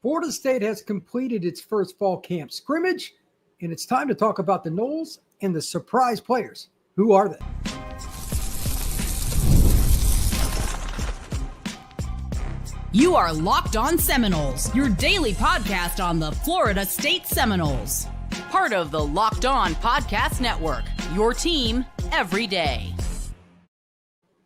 Florida State has completed its first fall camp scrimmage, and it's time to talk about the Noles and the surprise players. Who are they? You are Locked On Seminoles, your daily podcast on the Florida State Seminoles. Part of the Locked On Podcast Network, your team every day.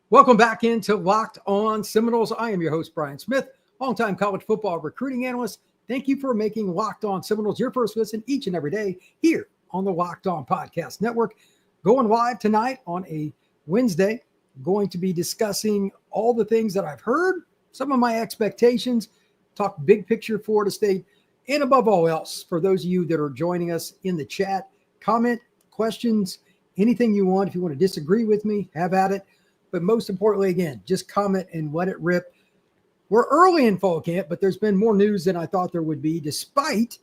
Welcome back into Locked On Seminoles. I am your host, Brian Smith, longtime college football recruiting analyst. Thank you for making Locked On Seminoles your first listen each and every day here on the Locked On Podcast Network. Going live tonight on a Wednesday, going to be discussing all the things that I've heard, some of my expectations, talk big picture Florida State, and above all else, for those of you that are joining us in the chat, comment, questions, anything you want. If you want to disagree with me, have at it. But most importantly, again, just comment and let it rip. We're early in fall camp, but there's been more news than I thought there would be, despite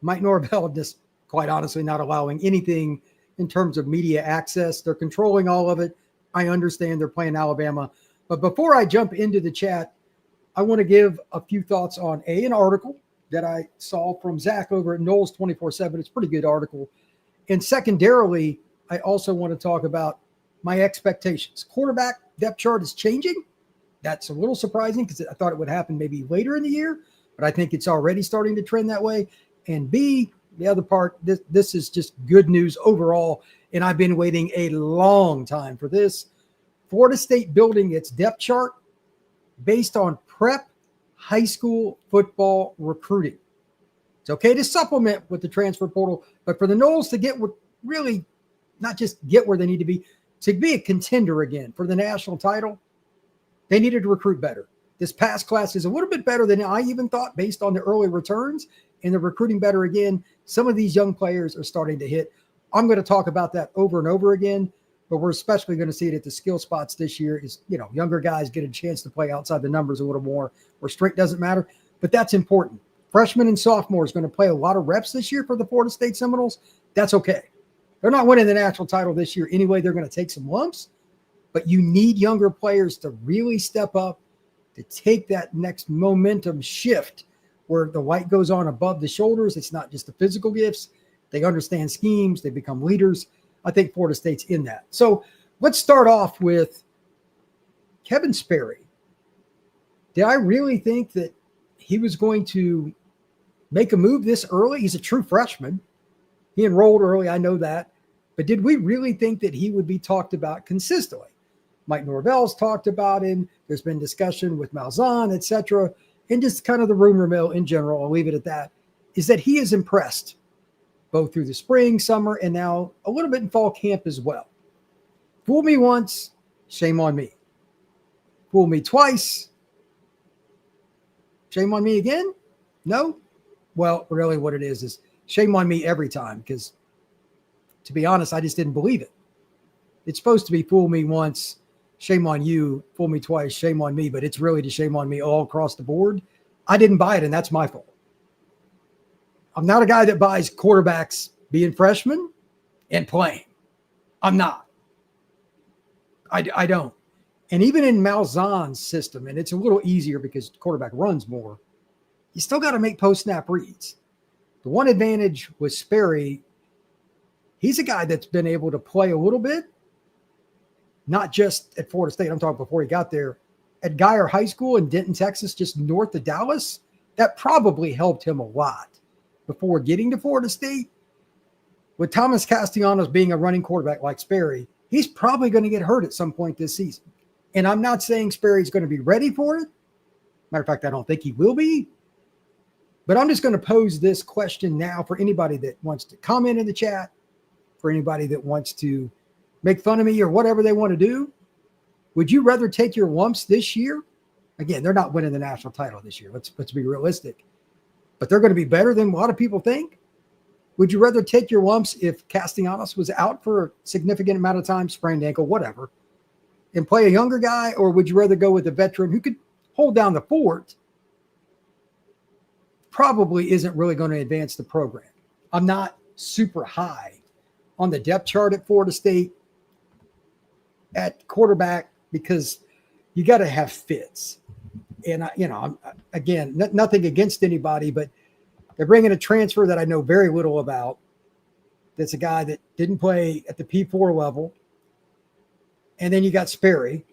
Mike Norvell just quite honestly not allowing anything in terms of media access. They're controlling all of it. I understand they're playing Alabama. But before I jump into the chat, I want to give a few thoughts on an article that I saw from Zach over at Noles 24/7. It's a pretty good article. And secondarily, I also want to talk about my expectations. Quarterback depth chart is changing. That's a little surprising because I thought it would happen maybe later in the year, but I think it's already starting to trend that way. And B, the other part, this is just good news overall, and I've been waiting a long time for this. Florida State building its depth chart based on prep high school football recruiting. It's okay to supplement with the transfer portal, but for the Noles to get really not just get where they need to be a contender again for the national title, they needed to recruit better. This past class is a little bit better than I even thought based on the early returns, and they're recruiting better again. Some of these young players are starting to hit. I'm going to talk about that over and over again, but we're especially going to see it at the skill spots this year is, younger guys get a chance to play outside the numbers a little more where strength doesn't matter, but that's important. Freshmen and sophomores going to play a lot of reps this year for the Florida State Seminoles. That's okay. They're not winning the national title this year anyway. They're going to take some lumps, but you need younger players to really step up, to take that next momentum shift where the light goes on above the shoulders. It's not just the physical gifts. They understand schemes. They become leaders. I think Florida State's in that. So let's start off with Kevin Sperry. Did I really think that he was going to make a move this early? He's a true freshman. He enrolled early, I know that. But did we really think that he would be talked about consistently? Mike Norvell's talked about him. There's been discussion with Malzahn, et cetera. And just kind of the rumor mill in general, I'll leave it at that, is that he is impressed both through the spring, summer, and now a little bit in fall camp as well. Fool me once, shame on me. Fool me twice, shame on me again? No? Well, really what it is shame on me every time because, to be honest, I just didn't believe it. It's supposed to be fool me once, shame on you, fool me twice, shame on me, but it's really to shame on me all across the board. I didn't buy it, and that's my fault. I'm not a guy that buys quarterbacks being freshmen and playing. I'm not. I don't. And even in Malzahn's system, and it's a little easier because quarterback runs more, you still got to make post-snap reads. The one advantage with Sperry, he's a guy that's been able to play a little bit, not just at Florida State. I'm talking before he got there. At Geyer High School in Denton, Texas, just north of Dallas, that probably helped him a lot before getting to Florida State. With Thomas Castellanos being a running quarterback like Sperry, he's probably going to get hurt at some point this season. And I'm not saying Sperry's going to be ready for it. Matter of fact, I don't think he will be. But I'm just going to pose this question now for anybody that wants to comment in the chat, for anybody that wants to make fun of me or whatever they want to do. Would you rather take your lumps this year? Again, they're not winning the national title this year. Let's be realistic. But they're going to be better than a lot of people think. Would you rather take your lumps if Castellanos was out for a significant amount of time, sprained ankle, whatever, and play a younger guy? Or would you rather go with a veteran who could hold down the fort, probably isn't really going to advance the program? I'm not super high on the depth chart at Florida State at quarterback because you got to have fits. And again, nothing against anybody, but they're bringing a transfer that I know very little about. That's a guy that didn't play at the P4 level. And then you got Sperry.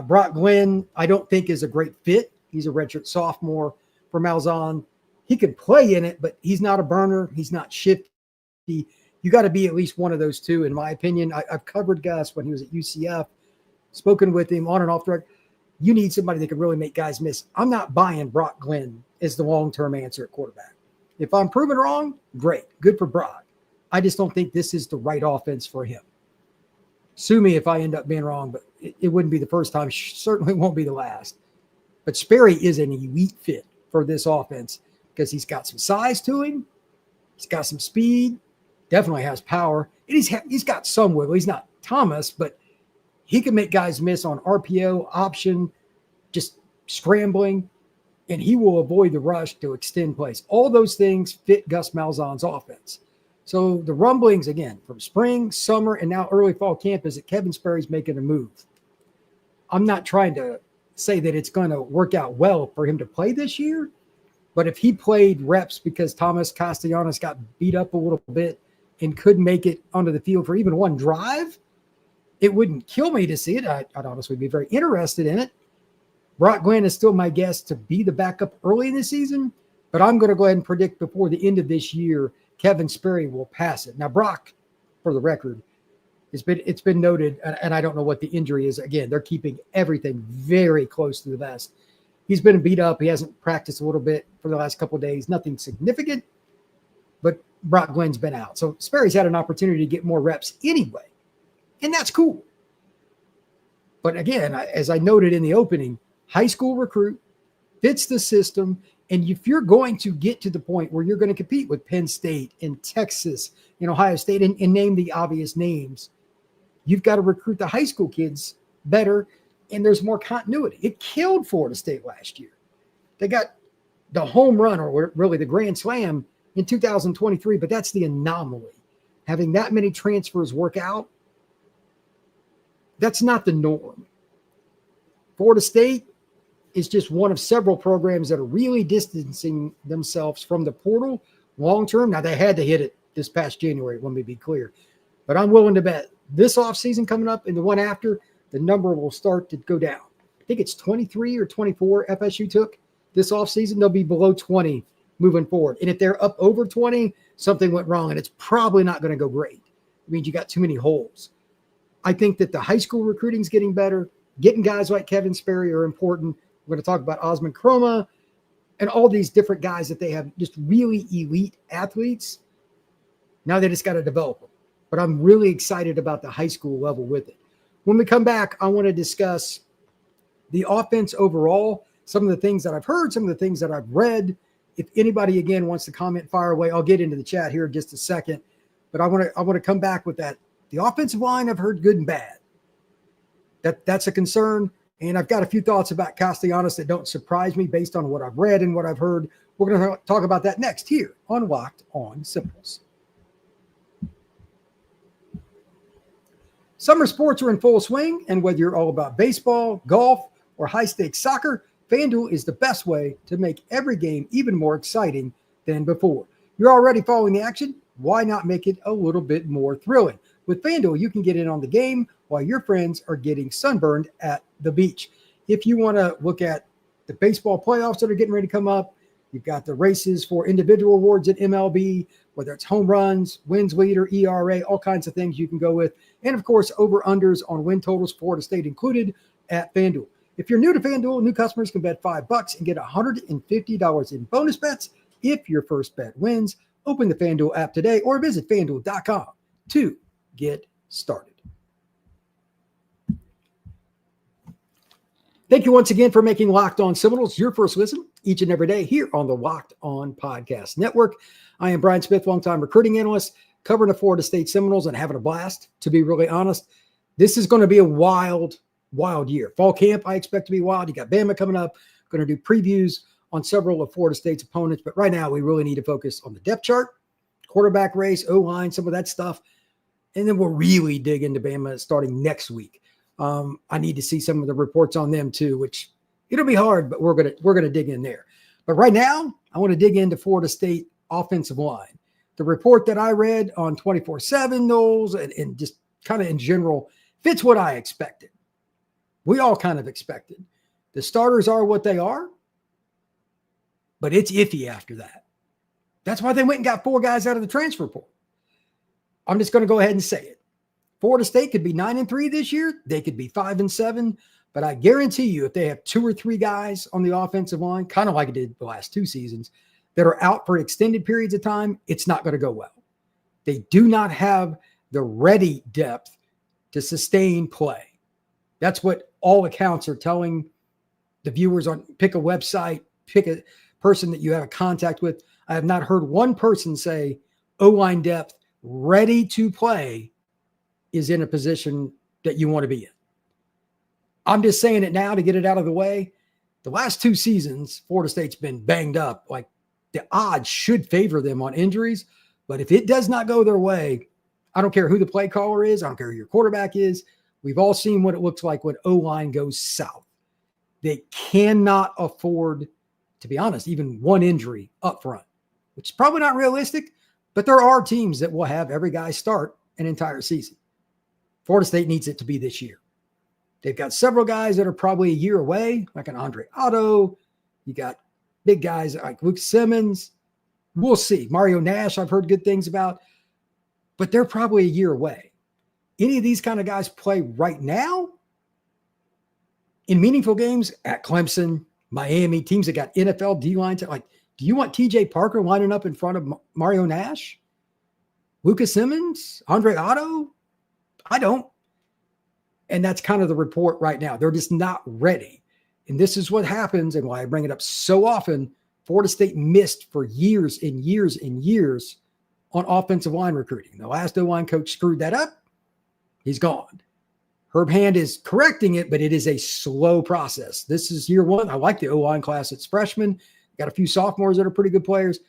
Brock Glenn, I don't think is a great fit. He's a redshirt sophomore for Malzahn. He can play in it, but he's not a burner. He's not shifty. You got to be at least one of those two, in my opinion. I've covered Gus when he was at UCF, spoken with him on and off the record. You need somebody that can really make guys miss. I'm not buying Brock Glenn as the long-term answer at quarterback. If I'm proven wrong, great. Good for Brock. I just don't think this is the right offense for him. Sue me if I end up being wrong, but it wouldn't be the first time. Certainly won't be the last. But Sperry is an elite fit for this offense because he's got some size to him. He's got some speed. Definitely has power. And he's got some wiggle. He's not Thomas, but he can make guys miss on RPO, option, just scrambling, and he will avoid the rush to extend plays. All those things fit Gus Malzahn's offense. So the rumblings, again, from spring, summer, and now early fall camp is that Kevin Sperry's making a move. I'm not trying to say that it's going to work out well for him to play this year, but if he played reps because Thomas Castellanos got beat up a little bit and couldn't make it onto the field for even one drive, it wouldn't kill me to see it. I'd honestly be very interested in it. Brock Glenn is still my guess to be the backup early in the season, but I'm going to go ahead and predict before the end of this year, Kevin Sperry will pass it. Now, Brock, for the record, it's been noted, and I don't know what the injury is. Again, they're keeping everything very close to the vest. He's been beat up. He hasn't practiced a little bit for the last couple of days. Nothing significant, but Brock Glenn's been out. So Sperry's had an opportunity to get more reps anyway, and that's cool. But again, as I noted in the opening, high school recruit, fits the system, and if you're going to get to the point where you're going to compete with Penn State and Texas and Ohio State and name the obvious names, you've got to recruit the high school kids better, and there's more continuity. It killed Florida State last year. They got the home run, or really the grand slam, in 2023, but that's the anomaly. Having that many transfers work out, that's not the norm. Florida State is just one of several programs that are really distancing themselves from the portal long-term. Now, they had to hit it this past January, let me be clear. But I'm willing to bet this offseason coming up and the one after, the number will start to go down. I think it's 23 or 24 FSU took this offseason. They'll be below 20 moving forward. And if they're up over 20, something went wrong, and it's probably not going to go great. It means you got too many holes. I think that the high school recruiting is getting better. Getting guys like Kevin Sperry are important. We're going to talk about Osman Kroma and all these different guys that they have, just really elite athletes. Now they just got to develop them. But I'm really excited about the high school level with it. When we come back, I want to discuss the offense overall, some of the things that I've heard, some of the things that I've read. If anybody, again, wants to comment, fire away. I'll get into the chat here in just a second. But I want to come back with that. The offensive line, I've heard good and bad. That's a concern. And I've got a few thoughts about Castellanos that don't surprise me based on what I've read and what I've heard. We're going to talk about that next here on Locked On Seminoles. Summer sports are in full swing, and whether you're all about baseball, golf, or high-stakes soccer, FanDuel is the best way to make every game even more exciting than before. You're already following the action. Why not make it a little bit more thrilling? With FanDuel, you can get in on the game while your friends are getting sunburned at the beach. If you want to look at the baseball playoffs that are getting ready to come up, you've got the races for individual awards at MLB, whether it's home runs, wins leader, ERA, all kinds of things you can go with. And, of course, over-unders on win totals, Florida State included, at FanDuel. If you're new to FanDuel, new customers can bet $5 and get $150 in bonus bets if your first bet wins. Open the FanDuel app today or visit FanDuel.com to get started. Thank you once again for making Locked On Seminoles your first listen each and every day here on the Locked On Podcast Network. I am Brian Smith, longtime recruiting analyst, covering the Florida State Seminoles and having a blast, to be really honest. This is going to be a wild year. Fall camp, I expect to be wild. You got Bama coming up. Going to do previews on several of Florida State's opponents. But right now, we really need to focus on the depth chart, quarterback race, O-line, some of that stuff. And then we'll really dig into Bama starting next week. I need to see some of the reports on them too, which it'll be hard, but we're gonna dig in there. But right now, I want to dig into Florida State offensive line. The report that I read on 24/7 Knowles and just kind of in general fits what I expected. We all kind of expected. The starters are what they are, but it's iffy after that. That's why they went and got 4 guys out of the transfer portal. I'm just going to go ahead and say it. Florida State could be 9-3 this year. They could be 5-7. But I guarantee you, if they have 2 or 3 guys on the offensive line, kind of like it did the last 2 seasons, that are out for extended periods of time, it's not going to go well. They do not have the ready depth to sustain play. That's what all accounts are telling the viewers on. Pick a website, pick a person that you have a contact with. I have not heard one person say O-line depth ready to play is in a position that you want to be in. I'm just saying it now to get it out of the way. The last 2 seasons, Florida State's been banged up. Like, the odds should favor them on injuries. But if it does not go their way, I don't care who the play caller is. I don't care who your quarterback is. We've all seen what it looks like when O-line goes south. They cannot afford, to be honest, even one injury up front, which is probably not realistic. But there are teams that will have every guy start an entire season. Florida State needs it to be this year. They've got several guys that are probably a year away, like an Andre Otto. You got big guys like Luke Simmons. We'll see. Mario Nash, I've heard good things about, but they're probably a year away. Any of these kind of guys play right now in meaningful games at Clemson, Miami, teams that got NFL D-line. Like, do you want TJ Parker lining up in front of Mario Nash? Lucas Simmons? Andre Otto? I don't. And that's kind of the report right now. They're just not ready. And this is what happens, and why I bring it up so often. Florida State missed for years and years and years on offensive line recruiting. The last O-line coach screwed that up. He's gone. Herb Hand is correcting it, but it is a slow process. This is year 1. I like the O-line class. It's freshmen. Got a few sophomores that are pretty good players,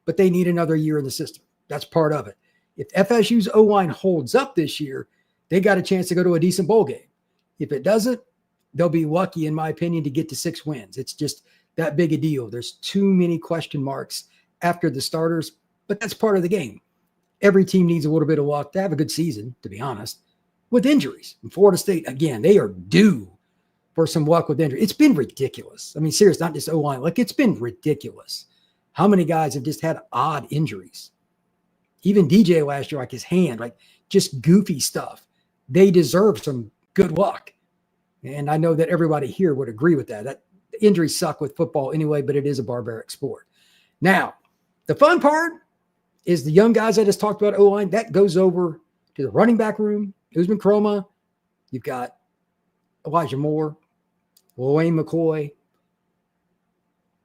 but they need another year in the system. That's part of it. If FSU's O-line holds up this year, they got a chance to go to a decent bowl game. If it doesn't, they'll be lucky, in my opinion, to get to 6 wins. It's just that big a deal. There's too many question marks after the starters, but that's part of the game. Every team needs a little bit of luck to have a good season, to be honest, with injuries. And Florida State, again, they are due for some luck with injury. It's been ridiculous. I mean, seriously, not just O-line. Like, it's been ridiculous how many guys have just had odd injuries. Even DJ last year, like his hand, like just goofy stuff. They deserve some good luck. And I know that everybody here would agree with that. That injuries suck with football anyway, but it is a barbaric sport. Now, the fun part is the young guys I just talked about, O-line, that goes over to the running back room. Usman Kroma. You've got Elijah Moore, Wayne McCoy,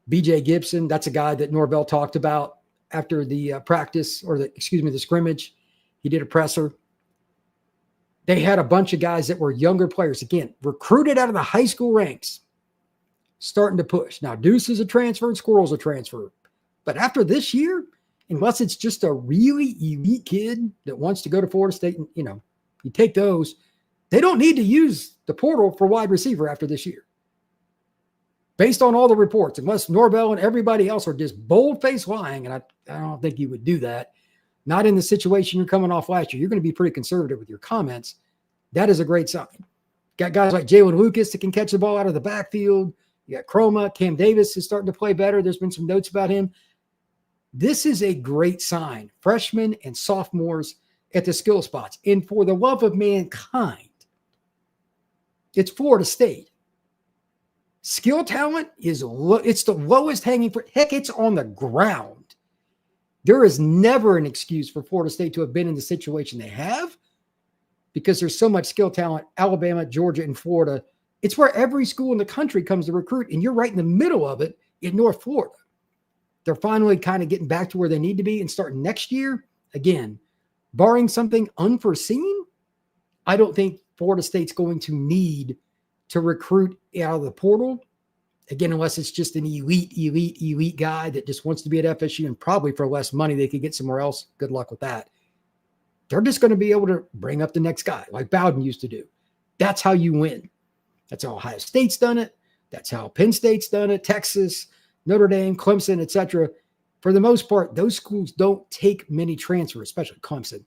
BJ Gibson. That's a guy that Norvell talked about after the practice, or the scrimmage. He did a presser. They had a bunch of guys that were younger players, again, recruited out of the high school ranks, starting to push. Now, Deuce is a transfer and Squirrel's a transfer. But after this year, unless it's just a really elite kid that wants to go to Florida State, and, you take those, they don't need to use the portal for wide receiver after this year. Based on all the reports, unless Norvell and everybody else are just bold-faced lying, and I don't think you would do that. Not in the situation you're coming off last year. You're going to be pretty conservative with your comments. That is a great sign. Got guys like Jalen Lucas that can catch the ball out of the backfield. You got Kroma. Cam Davis is starting to play better. There's been some notes about him. This is a great sign. Freshmen and sophomores at the skill spots. And for the love of mankind, it's Florida State. Skill talent is it's the lowest hanging fruit. Heck, it's on the ground. There is never an excuse for Florida State to have been in the situation they have, because there's so much skill talent. Alabama, Georgia, and Florida. It's where every school in the country comes to recruit, and you're right in the middle of it in North Florida. They're finally kind of getting back to where they need to be, and starting next year, again, barring something unforeseen, I don't think Florida State's going to need to recruit out of the portal. Again, unless it's just an elite guy that just wants to be at FSU, and probably for less money they could get somewhere else. Good luck with that. They're just going to be able to bring up the next guy like Bowden used to do. That's how you win. That's how Ohio State's done it. That's how Penn State's done it. Texas. Notre Dame, Clemson, etc. For the most part, those schools don't take many transfers, especially Clemson.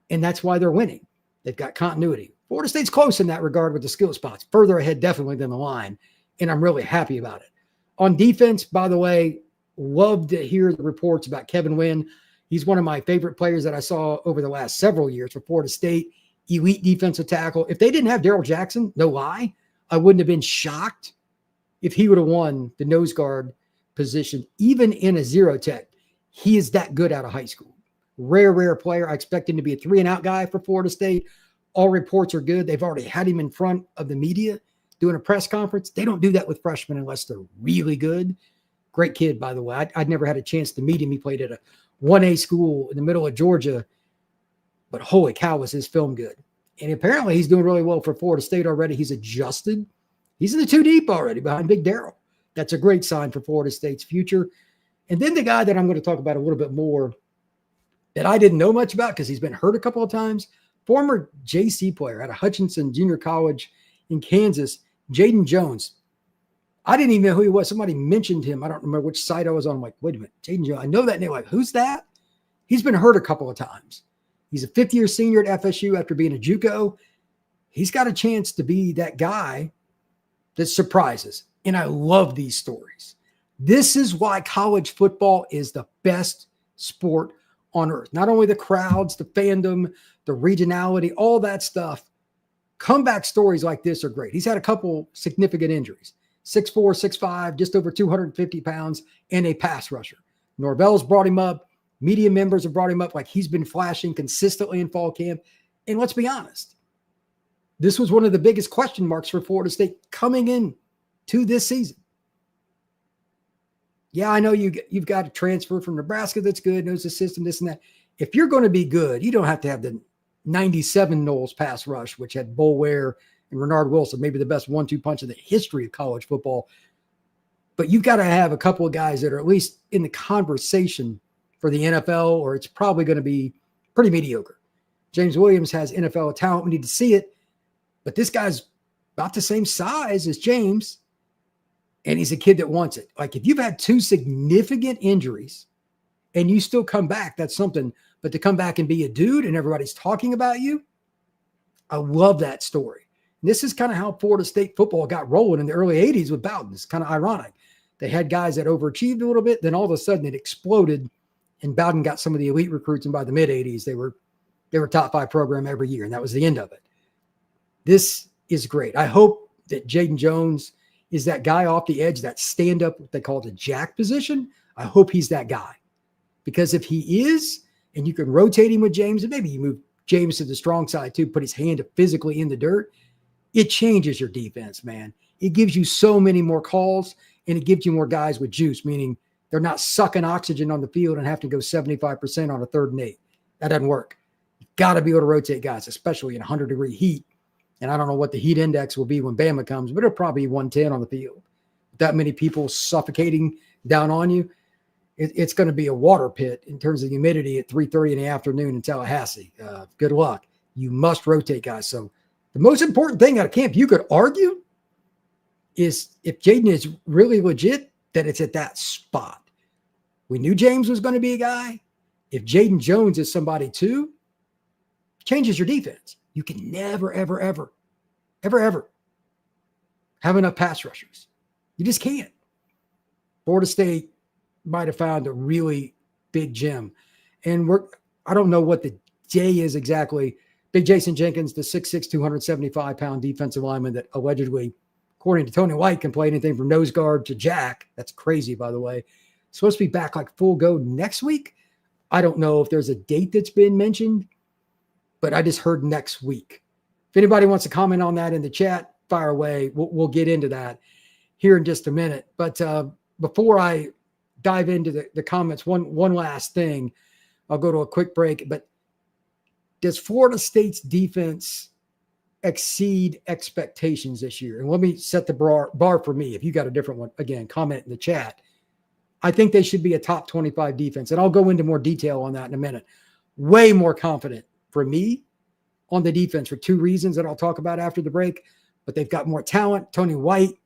And that's why they're winning. They've got continuity. Florida State's close in that regard with the skill spots, further ahead definitely than the line. And I'm really happy about it. On defense, by the way, love to hear the reports about Kevin Wynn. He's one of my favorite players that I saw over the last several years for Florida State. Elite defensive tackle. If they didn't have Darrell Jackson, no lie, I wouldn't have been shocked if he would have won the nose guard position, even in a zero tech. He is that good out of high school. Rare player. I expect him to be a 3-and-out guy for Florida State. All reports are good. They've already had him in front of the media doing a press conference. They don't do that with freshmen unless they're really good. Great kid, by the way. I'd never had a chance to meet him. He played at a 1A school in the middle of Georgia, but holy cow, was his film good. And apparently he's doing really well for Florida State already. He's adjusted. He's in the 2 deep already behind Big Darrell. That's a great sign for Florida State's future. And then the guy that I'm going to talk about a little bit more that I didn't know much about because he's been hurt a couple of times, former JC player at a Hutchinson Junior College in Kansas, Jaden Jones. I didn't even know who he was. Somebody mentioned him. I don't remember which site I was on. I'm like, wait a minute, Jaden Jones. I know that name. Like, who's that? He's been hurt a couple of times. He's a 5th-year senior at FSU after being a JUCO. He's got a chance to be that guy that surprises. And I love these stories. This is why college football is the best sport on earth. Not only the crowds, the fandom, the regionality, all that stuff. Comeback stories like this are great. He's had a couple significant injuries. 6'4", 6'5", just over 250 pounds, and a pass rusher. Norvell's brought him up. Media members have brought him up like he's been flashing consistently in fall camp. And let's be honest, this was one of the biggest question marks for Florida State coming in to this season. Yeah, I know you've got a transfer from Nebraska that's good, knows the system, this and that. If you're going to be good, you don't have to have the 97 Knowles pass rush, which had Bull Ware and Renard Wilson, maybe the best 1-2 punch in the history of college football. But you've got to have a couple of guys that are at least in the conversation for the NFL, or it's probably going to be pretty mediocre. James Williams has NFL talent. We need to see it. But this guy's about the same size as James, and he's a kid that wants it. Like, if you've had 2 significant injuries and you still come back, that's something. But to come back and be a dude and everybody's talking about you, I love that story. And this is kind of how Florida State football got rolling in the early 80s with Bowden. It's kind of ironic. They had guys that overachieved a little bit, then all of a sudden it exploded, and Bowden got some of the elite recruits, and by the mid-'80s, they were top 5 program every year, and that was the end of it. This is great. I hope that Jaden Jones is that guy off the edge, that stand-up, what they call the jack position. I hope he's that guy. Because if he is, and you can rotate him with James, and maybe you move James to the strong side too, put his hand physically in the dirt, it changes your defense, man. It gives you so many more calls, and it gives you more guys with juice, meaning they're not sucking oxygen on the field and have to go 75% on a 3rd and 8. That doesn't work. You've got to be able to rotate guys, especially in 100-degree heat. And I don't know what the heat index will be when Bama comes, but it'll probably be 110 on the field. That many people suffocating down on you, it's going to be a water pit in terms of humidity at 3:30 in the afternoon in Tallahassee. Good luck. You must rotate guys. So the most important thing out of camp, you could argue, is if Jaden is really legit, that it's at that spot. We knew James was going to be a guy. If Jaden Jones is somebody too, changes your defense. You can never, ever have enough pass rushers. You just can't. Florida State might have found a really big gem. And I don't know what the J is exactly. Big Jason Jenkins, the 6'6", 275-pound defensive lineman that allegedly, according to Tony White, can play anything from nose guard to jack. That's crazy, by the way. Supposed to be back like full go next week. I don't know if there's a date that's been mentioned, but I just heard next week. If anybody wants to comment on that in the chat, fire away. We'll get into that here in just a minute. But before I dive into the comments, one last thing. I'll go to a quick break. But does Florida State's defense exceed expectations this year? And let me set the bar for me. If you got a different one, again, comment in the chat. I think they should be a top 25 defense. And I'll go into more detail on that in a minute. Way more confident for me on the defense for 2 reasons that I'll talk about after the break. But they've got more talent. Tony White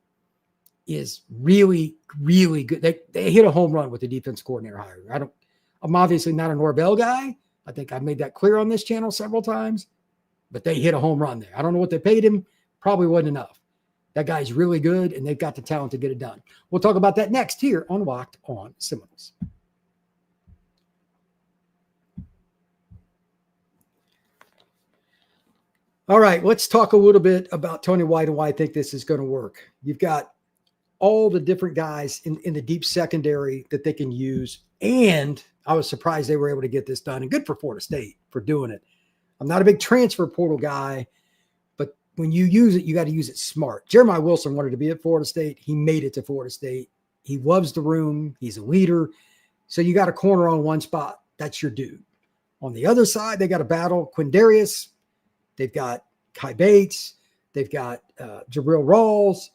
is really, really good. They hit a home run with the defense coordinator hire. I'm obviously not a Norvell guy. I think I've made that clear on this channel several times, but they hit a home run there. I don't know what they paid him. Probably wasn't enough. That guy's really good, and they've got the talent to get it done. We'll talk about that next here on Locked On Seminoles. All right, let's talk a little bit about Tony White and why I think this is going to work. You've got all the different guys in the deep secondary that they can use, and I was surprised they were able to get this done, and good for Florida State for doing it. I'm not a big transfer portal guy, but when you use it, you got to use it smart. Jeremiah Wilson wanted to be at Florida State. He made it to Florida State. He loves the room. He's a leader. So you got a corner on one spot. That's your dude. On the other side, they got a battle. Quindarius. They've got Kai Bates. They've got Jabril Rawls.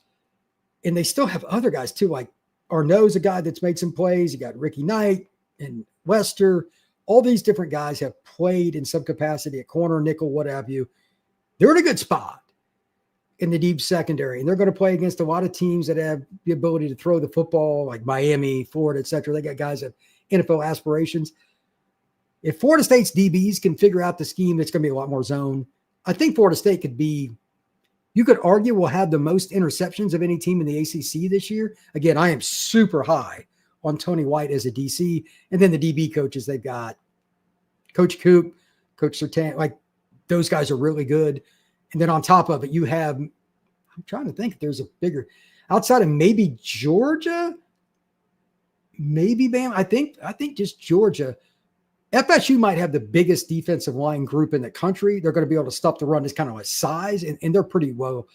And they still have other guys too, like Arnaud's a guy that's made some plays. You got Ricky Knight and Wester. All these different guys have played in some capacity at corner, nickel, what have you. They're in a good spot in the deep secondary, and they're going to play against a lot of teams that have the ability to throw the football, like Miami, Florida, et cetera. They got guys that have NFL aspirations. If Florida State's DBs can figure out the scheme, it's going to be a lot more zone. I think Florida State could be, you could argue, will have the most interceptions of any team in the ACC this year. Again, I am super high on Tony White as a DC. And then the DB coaches, they've got Coach Coop, Coach Sertan, like those guys are really good. And then on top of it, you have, I'm trying to think if there's a bigger, outside of maybe Georgia, maybe Bam. I think just Georgia. FSU might have the biggest defensive line group in the country. They're going to be able to stuff the run. It's kind of a size, and they're pretty well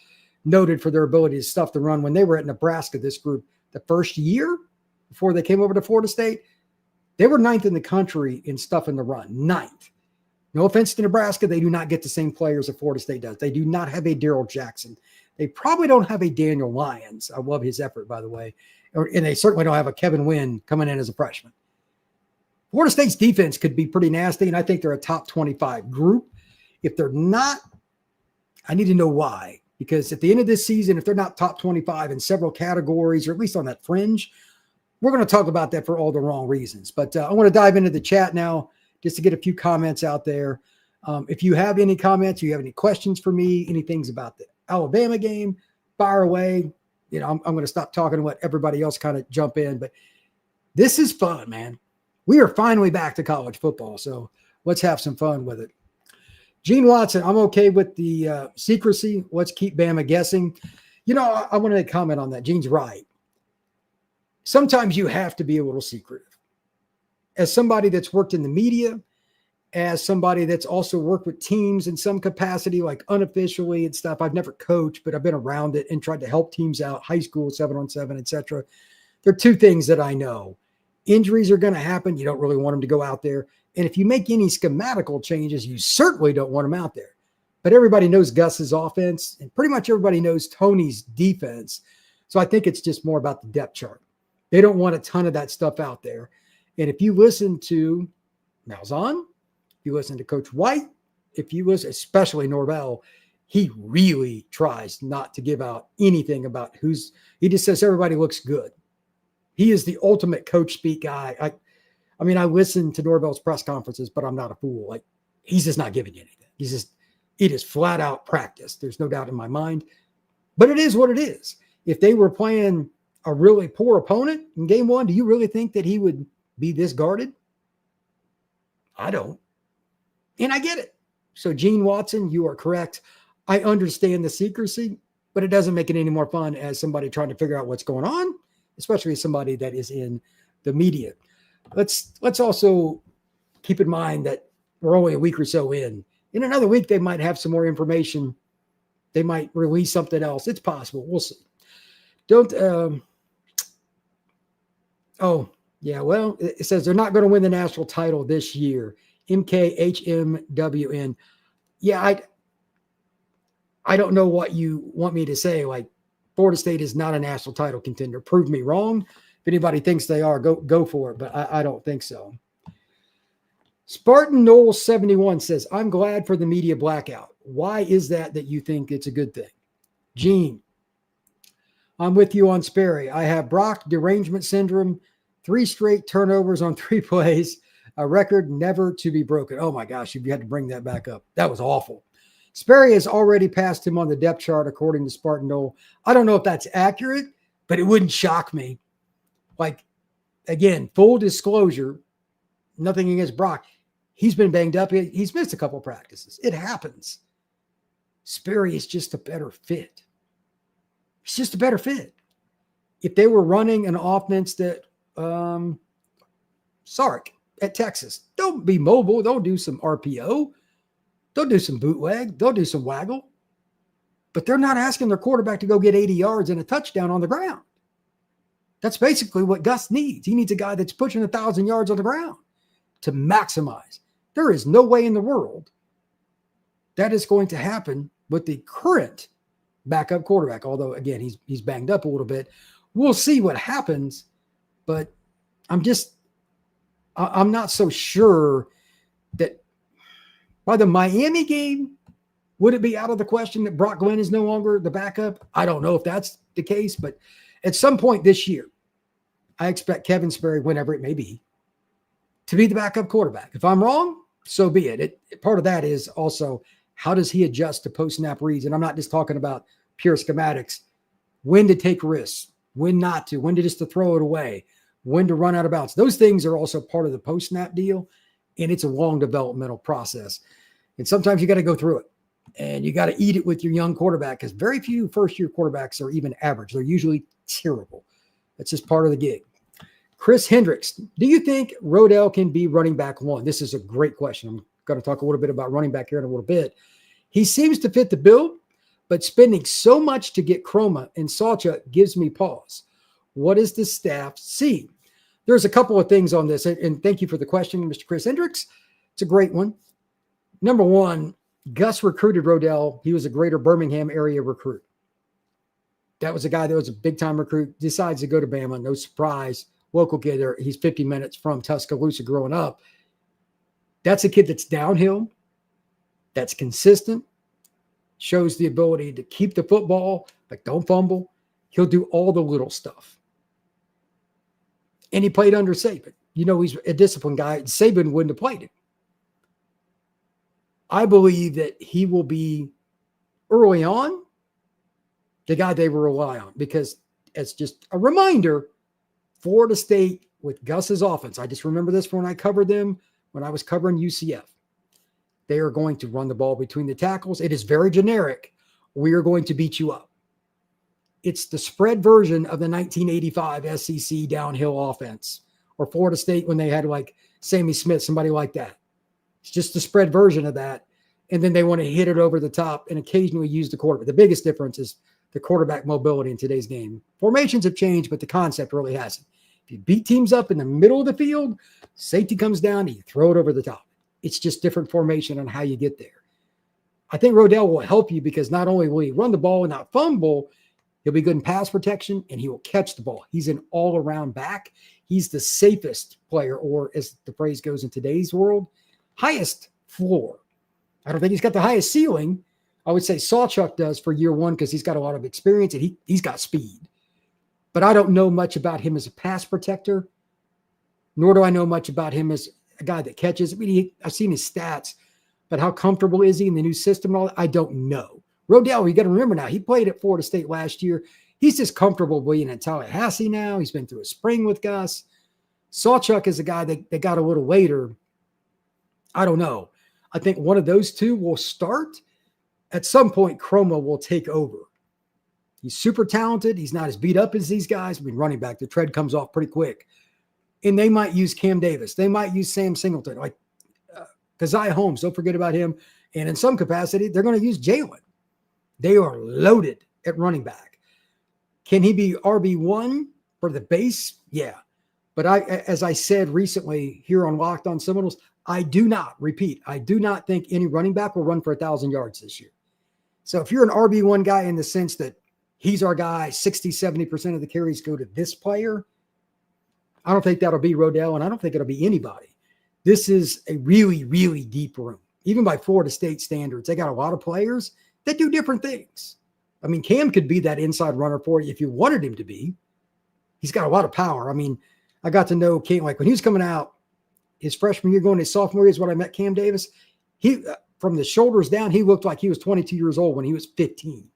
noted for their ability to stuff the run. When they were at Nebraska, this group, the first year before they came over to Florida State, they were 9th in the country in stuffing the run. 9th. No offense to Nebraska, they do not get the same players that Florida State does. They do not have a Darrell Jackson. They probably don't have a Daniel Lyons. I love his effort, by the way. And they certainly don't have a Kevin Wynn coming in as a freshman. Florida State's defense could be pretty nasty, and I think they're a top 25 group. If they're not, I need to know why. Because at the end of this season, if they're not top 25 in several categories, or at least on that fringe, we're going to talk about that for all the wrong reasons. But I want to dive into the chat now just to get a few comments out there. If you have any comments, you have any questions for me, any things about the Alabama game, fire away. You know, I'm going to stop talking and let everybody else kind of jump in. But this is fun, man. We are finally back to college football, so let's have some fun with it. Gene Watson, I'm okay with the secrecy. Let's keep Bama guessing. You know, I wanted to comment on that. Gene's right. Sometimes you have to be a little secretive. As somebody that's worked in the media, as somebody that's also worked with teams in some capacity, like unofficially and stuff, I've never coached, but I've been around it and tried to help teams out, high school, 7-on-7, et cetera. There are two things that I know. Injuries are going to happen. You don't really want them to go out there. And if you make any schematical changes, you certainly don't want them out there. But everybody knows Gus's offense, and pretty much everybody knows Tony's defense. So I think it's just more about the depth chart. They don't want a ton of that stuff out there. And if you listen to Malzahn, if you listen to Coach White, if you listen, especially Norvell, he really tries not to give out anything about he just says everybody looks good. He is the ultimate coach speak guy. I mean, I listen to Norvell's press conferences, but I'm not a fool. Like, he's just not giving you anything. It is flat out practice. There's no doubt in my mind, but it is what it is. If they were playing a really poor opponent in game one, do you really think that he would be this guarded? I don't. And I get it. So Gene Watson, you are correct. I understand the secrecy, but it doesn't make it any more fun as somebody trying to figure out what's going on, especially somebody that is in the media. Let's also keep in mind that we're only a week or so in. In another week, they might have some more information. They might release something else. It's possible. We'll see. It says they're not going to win the national title this year. MKHMWN. Yeah, I don't know what you want me to say. Like, Florida State is not a national title contender. Prove me wrong. If anybody thinks they are, go for it. But I don't think so. Spartan Knoll 71 says, I'm glad for the media blackout. Why is that you think it's a good thing? Gene, I'm with you on Sperry. I have Brock derangement syndrome, 3 straight turnovers on 3 plays, a record never to be broken. Oh my gosh, you had to bring that back up. That was awful. Sperry has already passed him on the depth chart, according to Spartan Knoll. I don't know if that's accurate, but it wouldn't shock me. Like, again, full disclosure, nothing against Brock. He's been banged up. He's missed a couple practices. It happens. Sperry is just a better fit. It's just a better fit. If they were running an offense that Sark at Texas, don't be mobile. Don't do some RPO. Don't do some bootleg. Don't do some waggle. But they're not asking their quarterback to go get 80 yards and a touchdown on the ground. That's basically what Gus needs. He needs a guy that's pushing 1,000 yards on the ground to maximize. There is no way in the world that is going to happen with the current backup quarterback. Although, again, he's banged up a little bit. We'll see what happens, but I'm not so sure that by the Miami game, would it be out of the question that Brock Glenn is no longer the backup? I don't know if that's the case, but at some point this year, I expect Kevin Sperry, whenever it may be, to be the backup quarterback. If I'm wrong, so be it. Part of that is also, how does he adjust to post-snap reads? And I'm not just talking about pure schematics. When to take risks, when not to, when to just to throw it away, when to run out of bounds. Those things are also part of the post-snap deal, and it's a long developmental process. And sometimes you got to go through it, and you got to eat it with your young quarterback, because very few first-year quarterbacks are even average. They're usually terrible. That's just part of the gig. Chris Hendricks, do you think Rodell can be running back 1? This is a great question. I'm going to talk a little bit about running back here in a little bit. He seems to fit the bill, but spending so much to get Chroma and Salcha gives me pause. What does the staff see? There's a couple of things on this, and thank you for the question, Mr. Chris Hendricks. It's a great one. Number one, Gus recruited Rodell. He was a greater Birmingham area recruit. That was a guy that was a big-time recruit, decides to go to Bama. No surprise. Local kid there. He's 50 minutes from Tuscaloosa growing up. That's a kid that's downhill, that's consistent, shows the ability to keep the football, like don't fumble. He'll do all the little stuff. And he played under Saban. You know, he's a disciplined guy. Saban wouldn't have played him. I believe that he will be early on the guy they will rely on, because as just a reminder, Florida State with Gus's offense, I just remember this from when I covered them, when I was covering UCF. They are going to run the ball between the tackles. It is very generic. We are going to beat you up. It's the spread version of the 1985 SEC downhill offense, or Florida State when they had like Sammy Smith, somebody like that. It's just the spread version of that. And then they want to hit it over the top and occasionally use the quarterback. The biggest difference is the quarterback mobility in today's game. Formations have changed, but the concept really hasn't. If you beat teams up in the middle of the field, safety comes down and you throw it over the top. It's just different formation on how you get there. I think Rodell will help you, because not only will he run the ball and not fumble, he'll be good in pass protection and he will catch the ball. He's an all-around back. He's the safest player, or as the phrase goes in today's world, highest floor. I don't think he's got the highest ceiling. I would say Sawchuk does for year one, because he's got a lot of experience and he's got speed. But I don't know much about him as a pass protector, nor do I know much about him as a guy that catches. I mean, I've seen his stats, but how comfortable is he in the new system and all that? I don't know. Rodell, you got to remember now, he played at Florida State last year. He's just comfortable being in Tallahassee now. He's been through a spring with Gus. Sawchuk is a guy that got a little later. I don't know. I think one of those two will start. At some point, Chroma will take over. He's super talented. He's not as beat up as these guys. I mean, running back, the tread comes off pretty quick. And they might use Cam Davis. They might use Sam Singleton. Like Keziah Holmes, don't forget about him. And in some capacity, they're going to use Jalen. They are loaded at running back. Can he be RB1 for the base? Yeah. But as I said recently here on Locked On Seminoles, I do not think any running back will run for 1,000 yards this year. So if you're an RB1 guy in the sense that he's our guy, 60, 70% of the carries go to this player, I don't think that'll be Rodell, and I don't think it'll be anybody. This is a really, really deep room. Even by Florida State standards, they got a lot of players that do different things. I mean, Cam could be that inside runner for you if you wanted him to be. He's got a lot of power. I mean, I got to know Cam, like when he was coming out, his freshman year going to his sophomore year is when I met Cam Davis. He, from the shoulders down, he looked like he was 22 years old when he was 15.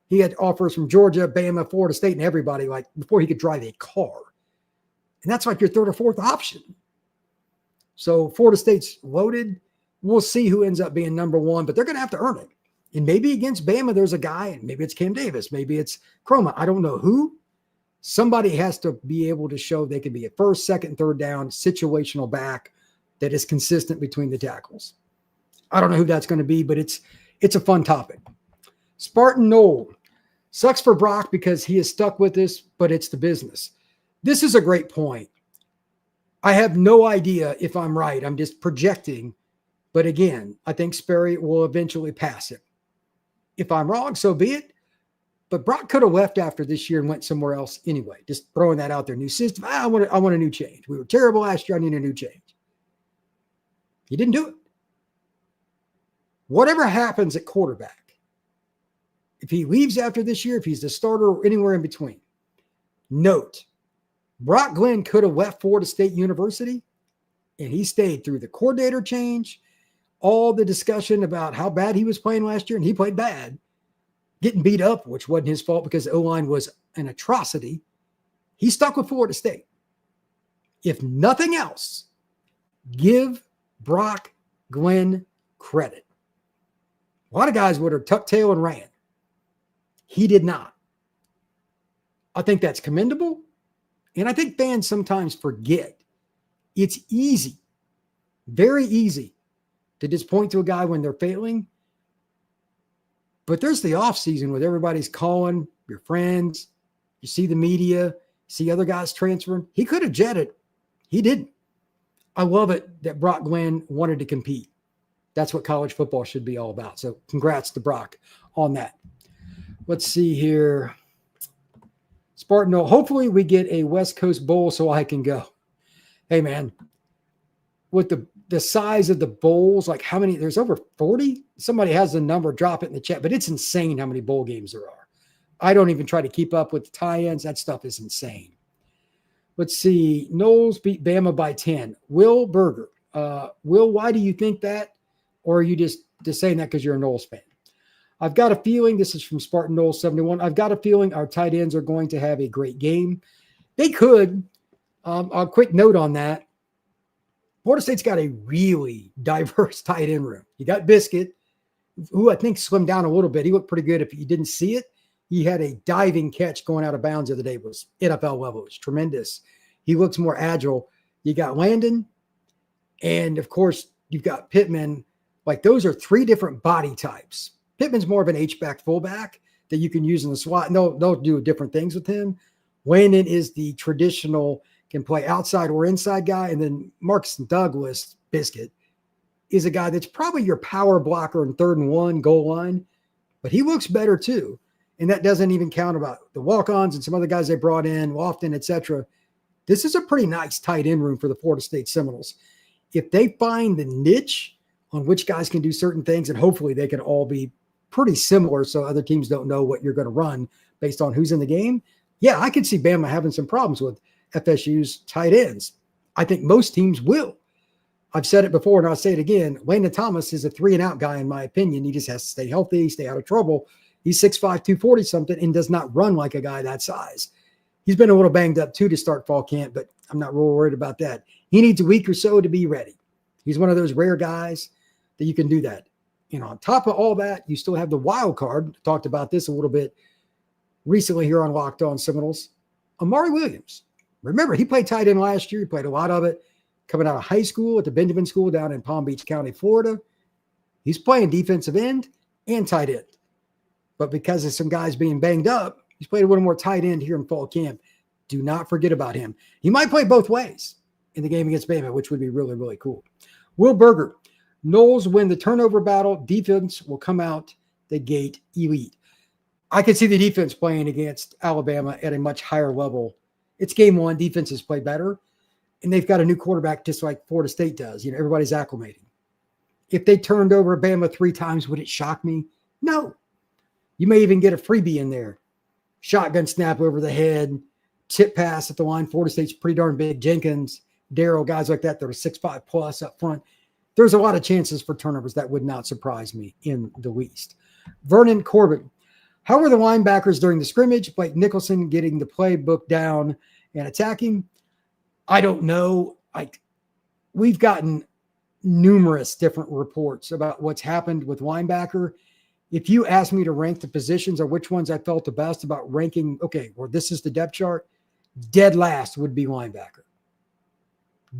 He had offers from Georgia, Bama, Florida State, and everybody like before he could drive a car. And that's like your third or fourth option. So Florida State's loaded. We'll see who ends up being number one, but they're going to have to earn it. And maybe against Bama, there's a guy, and maybe it's Cam Davis. Maybe it's Chroma. I don't know who. Somebody has to be able to show they can be a first, second, third down situational back that is consistent between the tackles. I don't know who that's going to be, but it's a fun topic. Spartan Knoll. Sucks for Brock because he is stuck with this, but it's the business. This is a great point. I have no idea if I'm right. I'm just projecting. But again, I think Sperry will eventually pass it. If I'm wrong, so be it. But Brock could have left after this year and went somewhere else anyway. Just throwing that out there. New system. I want a new change. We were terrible last year. I need a new change. He didn't do it. Whatever happens at quarterback, if he leaves after this year, if he's the starter or anywhere in between, note, Brock Glenn could have left Florida State University and he stayed through the coordinator change, all the discussion about how bad he was playing last year, and he played bad, getting beat up, which wasn't his fault because the O-line was an atrocity. He stuck with Florida State. If nothing else, give Brock Glenn credit. A lot of guys would have tucked tail and ran. He did not. I think that's commendable. And I think fans sometimes forget it's easy, very easy to just point to a guy when they're failing. But there's the off season where everybody's calling your friends. You see the media, see other guys transferring. He could have jetted. He didn't. I love it that Brock Glenn wanted to compete. That's what college football should be all about. So congrats to Brock on that. Let's see here. Spartan, hopefully we get a West Coast Bowl so I can go. Hey, man, with the size of the bowls, like how many, there's over 40? Somebody has the number, drop it in the chat, but it's insane how many bowl games there are. I don't even try to keep up with the tie-ins. That stuff is insane. Let's see. Knowles beat Bama by 10. Will Berger. Will, why do you think that? Or are you just saying that because you're a Knowles fan? I've got a feeling, this is from Spartan Knowles 71, I've got a feeling our tight ends are going to have a great game. They could. A quick note on that. Florida State's got a really diverse tight end room. You got Biscuit, who I think slimmed down a little bit. He looked pretty good. If you didn't see it, he had a diving catch going out of bounds the other day. It was NFL level. It was tremendous. He looks more agile. You got Landon, and of course, you've got Pittman. Like those are three different body types. Pittman's more of an H-back fullback that you can use in the slot. And they'll do different things with him. Landon is the traditional, can play outside or inside guy. And then Marcus Douglas, Biscuit, is a guy that's probably your power blocker in 3rd and 1 goal line. But he looks better too. And that doesn't even count about the walk-ons and some other guys they brought in, Lofton, etc. This is a pretty nice tight end room for the Florida State Seminoles. If they find the niche on which guys can do certain things, and hopefully they can all be pretty similar so other teams don't know what you're going to run based on who's in the game. Yeah, I could see Bama having some problems with FSU's tight ends. I think most teams will. I've said it before and I'll say it again. Landon Thomas is a 3-and-out guy in my opinion. He just has to stay healthy, stay out of trouble. He's 6'5", 240 something and does not run like a guy that size. He's been a little banged up too to start fall camp, but I'm not real worried about that. He needs a week or so to be ready. He's one of those rare guys that you can do that. And on top of all that, you still have the wild card. Talked about this a little bit recently here on Locked On Seminoles. Amari Williams. Remember, he played tight end last year. He played a lot of it coming out of high school at the Benjamin School down in Palm Beach County, Florida. He's playing defensive end and tight end. But because of some guys being banged up, he's played a little more tight end here in fall camp. Do not forget about him. He might play both ways in the game against Bama, which would be really, really cool. Will Berger. Knowles win the turnover battle. Defense will come out the gate elite. I could see the defense playing against Alabama at a much higher level. It's game one. Defenses play better. And they've got a new quarterback just like Florida State does. You know, everybody's acclimating. If they turned over Bama 3 times, would it shock me? No. You may even get a freebie in there. Shotgun snap over the head, tip pass at the line. Florida State's pretty darn big. Jenkins, Darrell, guys like that are 6'5" plus up front. There's a lot of chances for turnovers. That would not surprise me in the least. Vernon Corbin. How were the linebackers during the scrimmage? Blake Nicholson getting the playbook down and attacking? I don't know. We've gotten numerous different reports about what's happened with linebacker. If you ask me to rank the positions or which ones I felt the best about ranking, okay, well, this is the depth chart. Dead last would be linebacker.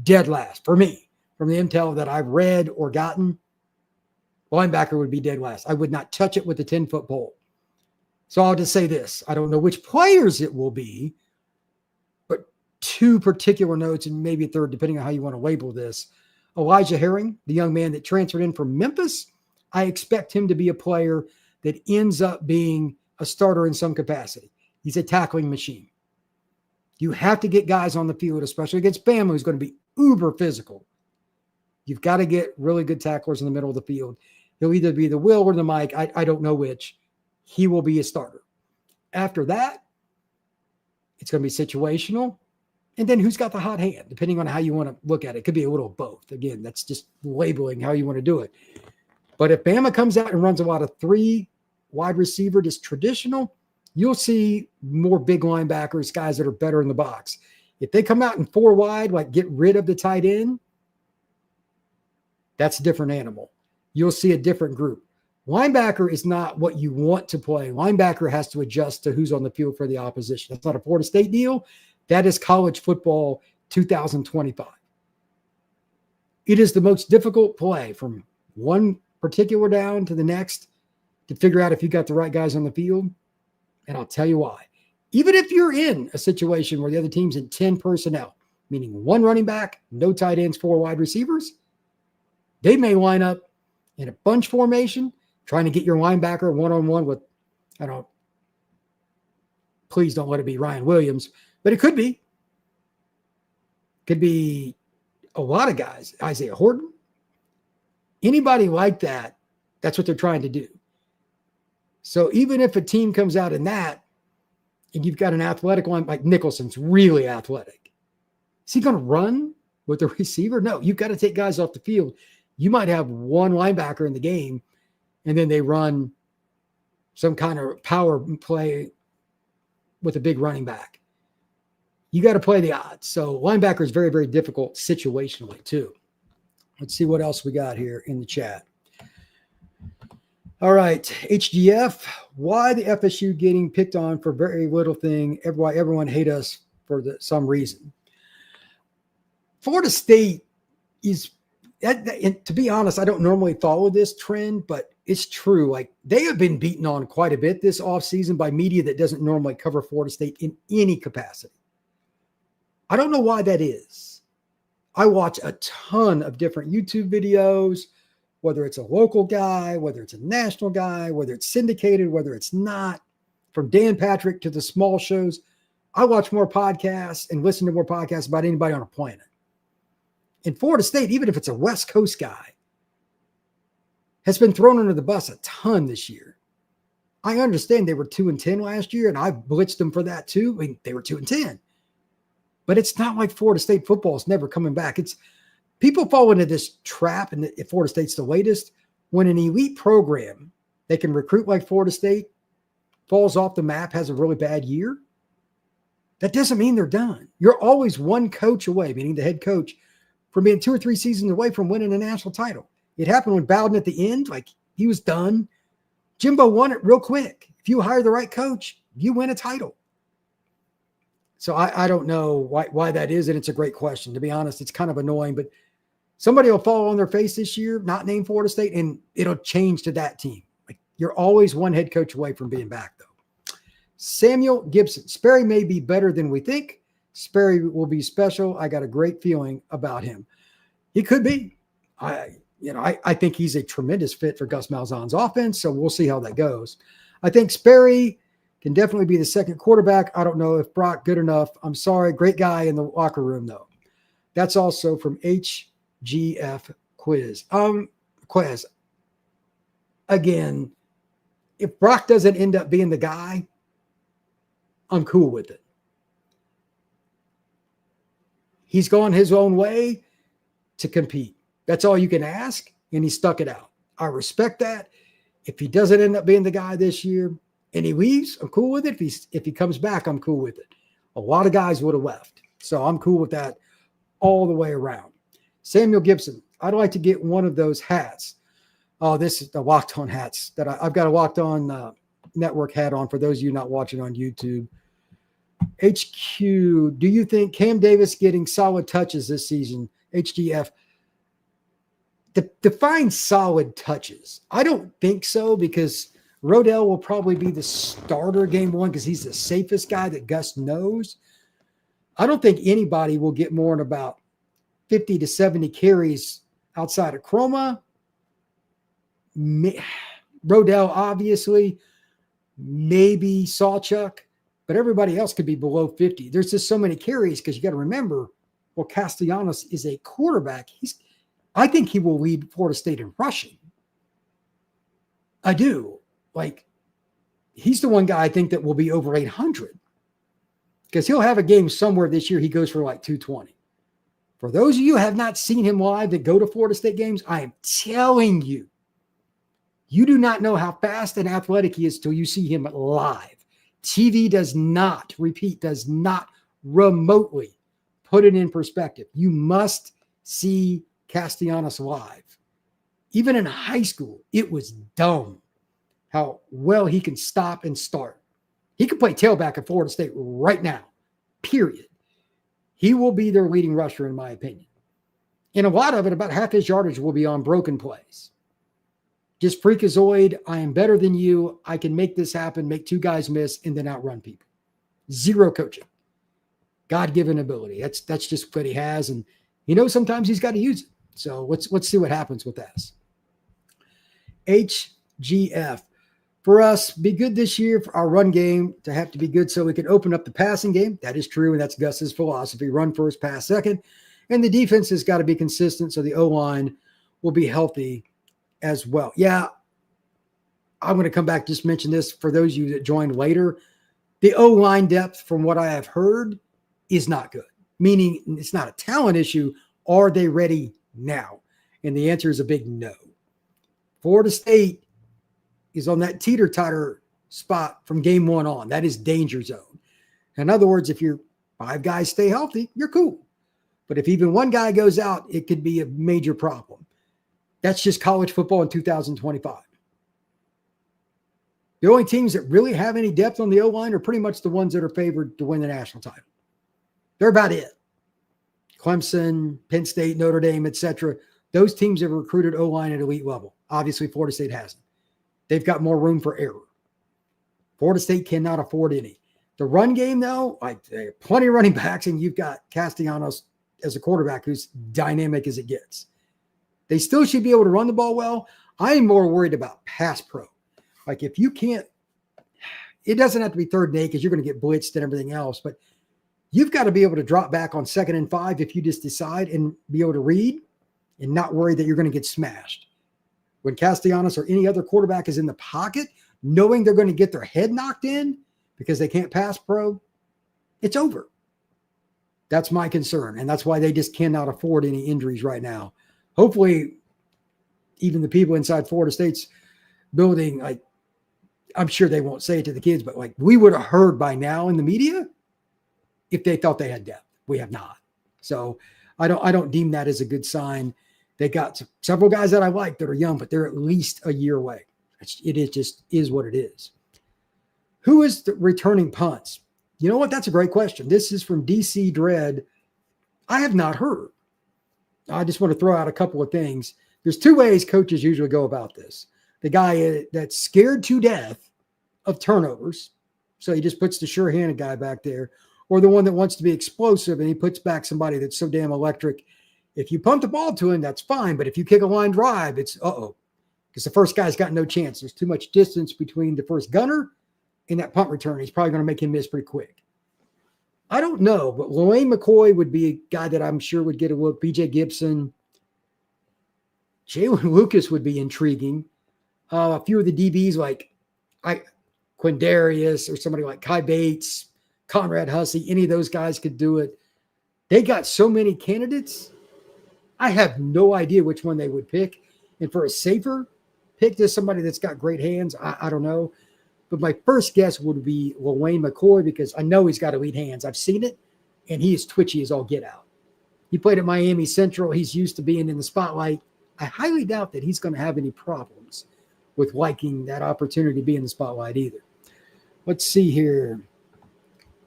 Dead last for me. From the intel that I've read or gotten, linebacker would be dead last. I would not touch it with a 10-foot pole. So I'll just say this. I don't know which players it will be, but two particular notes and maybe a third, depending on how you want to label this. Elijah Herring, the young man that transferred in from Memphis, I expect him to be a player that ends up being a starter in some capacity. He's a tackling machine. You have to get guys on the field, especially against Bama, who's going to be uber physical. You've got to get really good tacklers in the middle of the field. He'll either be the Will or the Mike. I don't know which. He will be a starter. After that, it's going to be situational. And then who's got the hot hand, depending on how you want to look at it. It could be a little of both. Again, that's just labeling how you want to do it. But if Bama comes out and runs a lot of 3 wide receiver, just traditional, you'll see more big linebackers, guys that are better in the box. If they come out in 4 wide, like get rid of the tight end, that's a different animal. You'll see a different group. Linebacker is not what you want to play. Linebacker has to adjust to who's on the field for the opposition. That's not a Florida State deal. That is college football 2025. It is the most difficult play from one particular down to the next to figure out if you got the right guys on the field. And I'll tell you why. Even if you're in a situation where the other team's in 10 personnel, meaning 1 running back, no tight ends, 4 wide receivers, they may line up in a bunch formation, trying to get your linebacker one-on-one with, please don't let it be Ryan Williams, but it could be. Could be a lot of guys. Isaiah Horton. Anybody like that, that's what they're trying to do. So even if a team comes out in that, and you've got an athletic line, like Nicholson's really athletic, is he going to run with the receiver? No, you've got to take guys off the field. You might have 1 linebacker in the game, and then they run some kind of power play with a big running back. You got to play the odds. So linebacker is very, very difficult situationally too. Let's see what else we got here in the chat. All right, HGF, why the FSU getting picked on for very little thing? Why everyone hate us for some reason? Florida State is, and to be honest, I don't normally follow this trend, but it's true. Like, they have been beaten on quite a bit this offseason by media that doesn't normally cover Florida State in any capacity. I don't know why that is. I watch a ton of different YouTube videos, whether it's a local guy, whether it's a national guy, whether it's syndicated, whether it's not, from Dan Patrick to the small shows. I watch more podcasts and listen to more podcasts about anybody on a planet. In Florida State, even if it's a West Coast guy, has been thrown under the bus a ton this year. I understand they were 2-10 last year, and I blitzed them for that too. I mean, they were 2-10. But it's not like Florida State football is never coming back. It's people fall into this trap, and if Florida State's the latest, when an elite program they can recruit like Florida State falls off the map, has a really bad year, that doesn't mean they're done. You're always one coach away, meaning the head coach, from being 2 or 3 seasons away from winning a national title. It happened with Bowden at the end. Like, he was done. Jimbo won it real quick. If you hire the right coach, you win a title. So I don't know why that is, and it's a great question. To be honest, it's kind of annoying, but somebody will fall on their face this year, not named Florida State, and it'll change to that team. Like, you're always one head coach away from being back, though. Samuel Gibson. Sperry may be better than we think. Sperry will be special. I got a great feeling about him. He could be. I think he's a tremendous fit for Gus Malzahn's offense, so we'll see how that goes. I think Sperry can definitely be the second quarterback. I don't know if Brock good enough. I'm sorry. Great guy in the locker room, though. That's also from HGF Quiz. Quiz. Again, if Brock doesn't end up being the guy, I'm cool with it. He's gone his own way to compete. That's all you can ask, and he stuck it out. I respect that. If he doesn't end up being the guy this year and he leaves, I'm cool with it. If he comes back, I'm cool with it. A lot of guys would have left. So I'm cool with that all the way around. Samuel Gibson, I'd like to get one of those hats. Oh, this is the Locked On hats that I've got a Locked On network hat on for those of you not watching on YouTube. HQ, do you think Cam Davis getting solid touches this season? HGF, define solid touches. I don't think so, because Rodell will probably be the starter game one because he's the safest guy that Gus knows. I don't think anybody will get more than about 50 to 70 carries outside of Chroma. Rodell, obviously, maybe Sawchuk, but everybody else could be below 50. There's just so many carries because you got to remember, well, Castellanos is a quarterback. I think he will lead Florida State in rushing. I do. Like, he's the one guy I think that will be over 800 because he'll have a game somewhere this year. He goes for like 220. For those of you who have not seen him live that go to Florida State games, I am telling you, you do not know how fast and athletic he is till you see him live. TV does not remotely put it in perspective. You must see Castellanos live. Even in high school, it was dumb how well he can stop and start. He can play tailback at Florida State right now, period. He will be their leading rusher, in my opinion. And a lot of it, about half his yardage will be on broken plays. Just freakazoid, I am better than you. I can make this happen, make two guys miss, and then outrun people. Zero coaching. God-given ability. That's just what he has. And he knows sometimes he's got to use it. So let's see what happens with this. HGF. For us, be good this year for our run game to have to be good so we can open up the passing game. That is true, and that's Gus's philosophy. Run first, pass second. And the defense has got to be consistent so the O-line will be healthy as well. Yeah, I'm going to come back, just mention this for those of you that joined later. The O-line depth, from what I have heard, is not good, meaning it's not a talent issue. Are they ready now? And the answer is a big no. Florida State is on that teeter-totter spot from game one on. That is danger zone. In other words, if your five guys stay healthy, you're cool. But if even one guy goes out, it could be a major problem. That's just college football in 2025. The only teams that really have any depth on the O-line are pretty much the ones that are favored to win the national title. They're about it. Clemson, Penn State, Notre Dame, etc. Those teams have recruited O-line at elite level. Obviously, Florida State hasn't. They've got more room for error. Florida State cannot afford any. The run game, though, they have plenty of running backs, and you've got Castellanos as a quarterback who's dynamic as it gets. They still should be able to run the ball well. I am more worried about pass pro. Like, if you can't, it doesn't have to be third and 8 because you're going to get blitzed and everything else, but you've got to be able to drop back on 2nd and 5 if you just decide and be able to read and not worry that you're going to get smashed. When Castellanos or any other quarterback is in the pocket, knowing they're going to get their head knocked in because they can't pass pro, it's over. That's my concern, and that's why they just cannot afford any injuries right now. Hopefully, even the people inside Florida State's building, I'm sure they won't say it to the kids, but we would have heard by now in the media if they thought they had depth. We have not. So I don't deem that as a good sign. They got several guys that I like that are young, but they're at least a year away. It just is what it is. Who is the returning punts? You know what? That's a great question. This is from DC Dread. I have not heard. I just want to throw out a couple of things. There's two ways coaches usually go about this. The guy that's scared to death of turnovers, so he just puts the sure-handed guy back there, or the one that wants to be explosive and he puts back somebody that's so damn electric. If you punt the ball to him, that's fine. But if you kick a line drive, it's uh-oh. Because the first guy's got no chance. There's too much distance between the first gunner and that punt return. He's probably going to make him miss pretty quick. I don't know, but Lane McCoy would be a guy that I'm sure would get a look. BJ Gibson. Jalen Lucas would be intriguing. A few of the DBs like Quindarius or somebody like Kai Bates, Conrad Hussey, any of those guys could do it. They got so many candidates. I have no idea which one they would pick. And for a safer pick to somebody that's got great hands, I don't know. But my first guess would be Wayne McCoy, because I know he's got elite hands. I've seen it, and he is twitchy as all get out. He played at Miami Central. He's used to being in the spotlight. I highly doubt that he's going to have any problems with liking that opportunity to be in the spotlight either. Let's see here.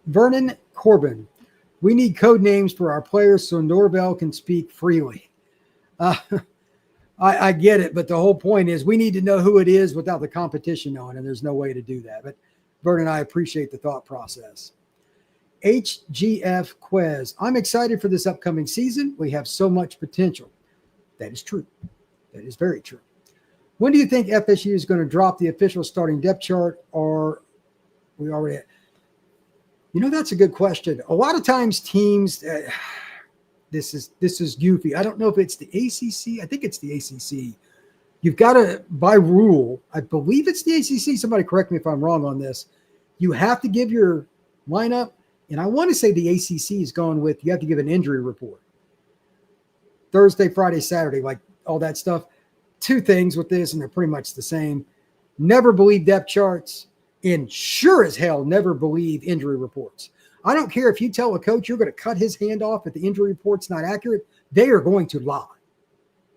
Vernon Corbin. We need code names for our players so Norvell can speak freely. I get it, but the whole point is we need to know who it is without the competition on, and there's no way to do that. But Vernon, I appreciate the thought process. HGF Quez. I'm excited for this upcoming season. We have so much potential. That is true. That is very true. When do you think FSU is going to drop the official starting depth chart, or we already? That's a good question. A lot of times teams, this is goofy. I don't know if it's the ACC. I think it's the ACC. You've got to, by rule, I believe it's the ACC. Somebody correct me if I'm wrong on this. You have to give your lineup, and I want to say the ACC is going with you have to give an injury report. Thursday, Friday, Saturday, like all that stuff. Two things with this, and they're pretty much the same. Never believe depth charts, and sure as hell never believe injury reports. I don't care if you tell a coach you're going to cut his hand off if the injury report's not accurate. They are going to lie.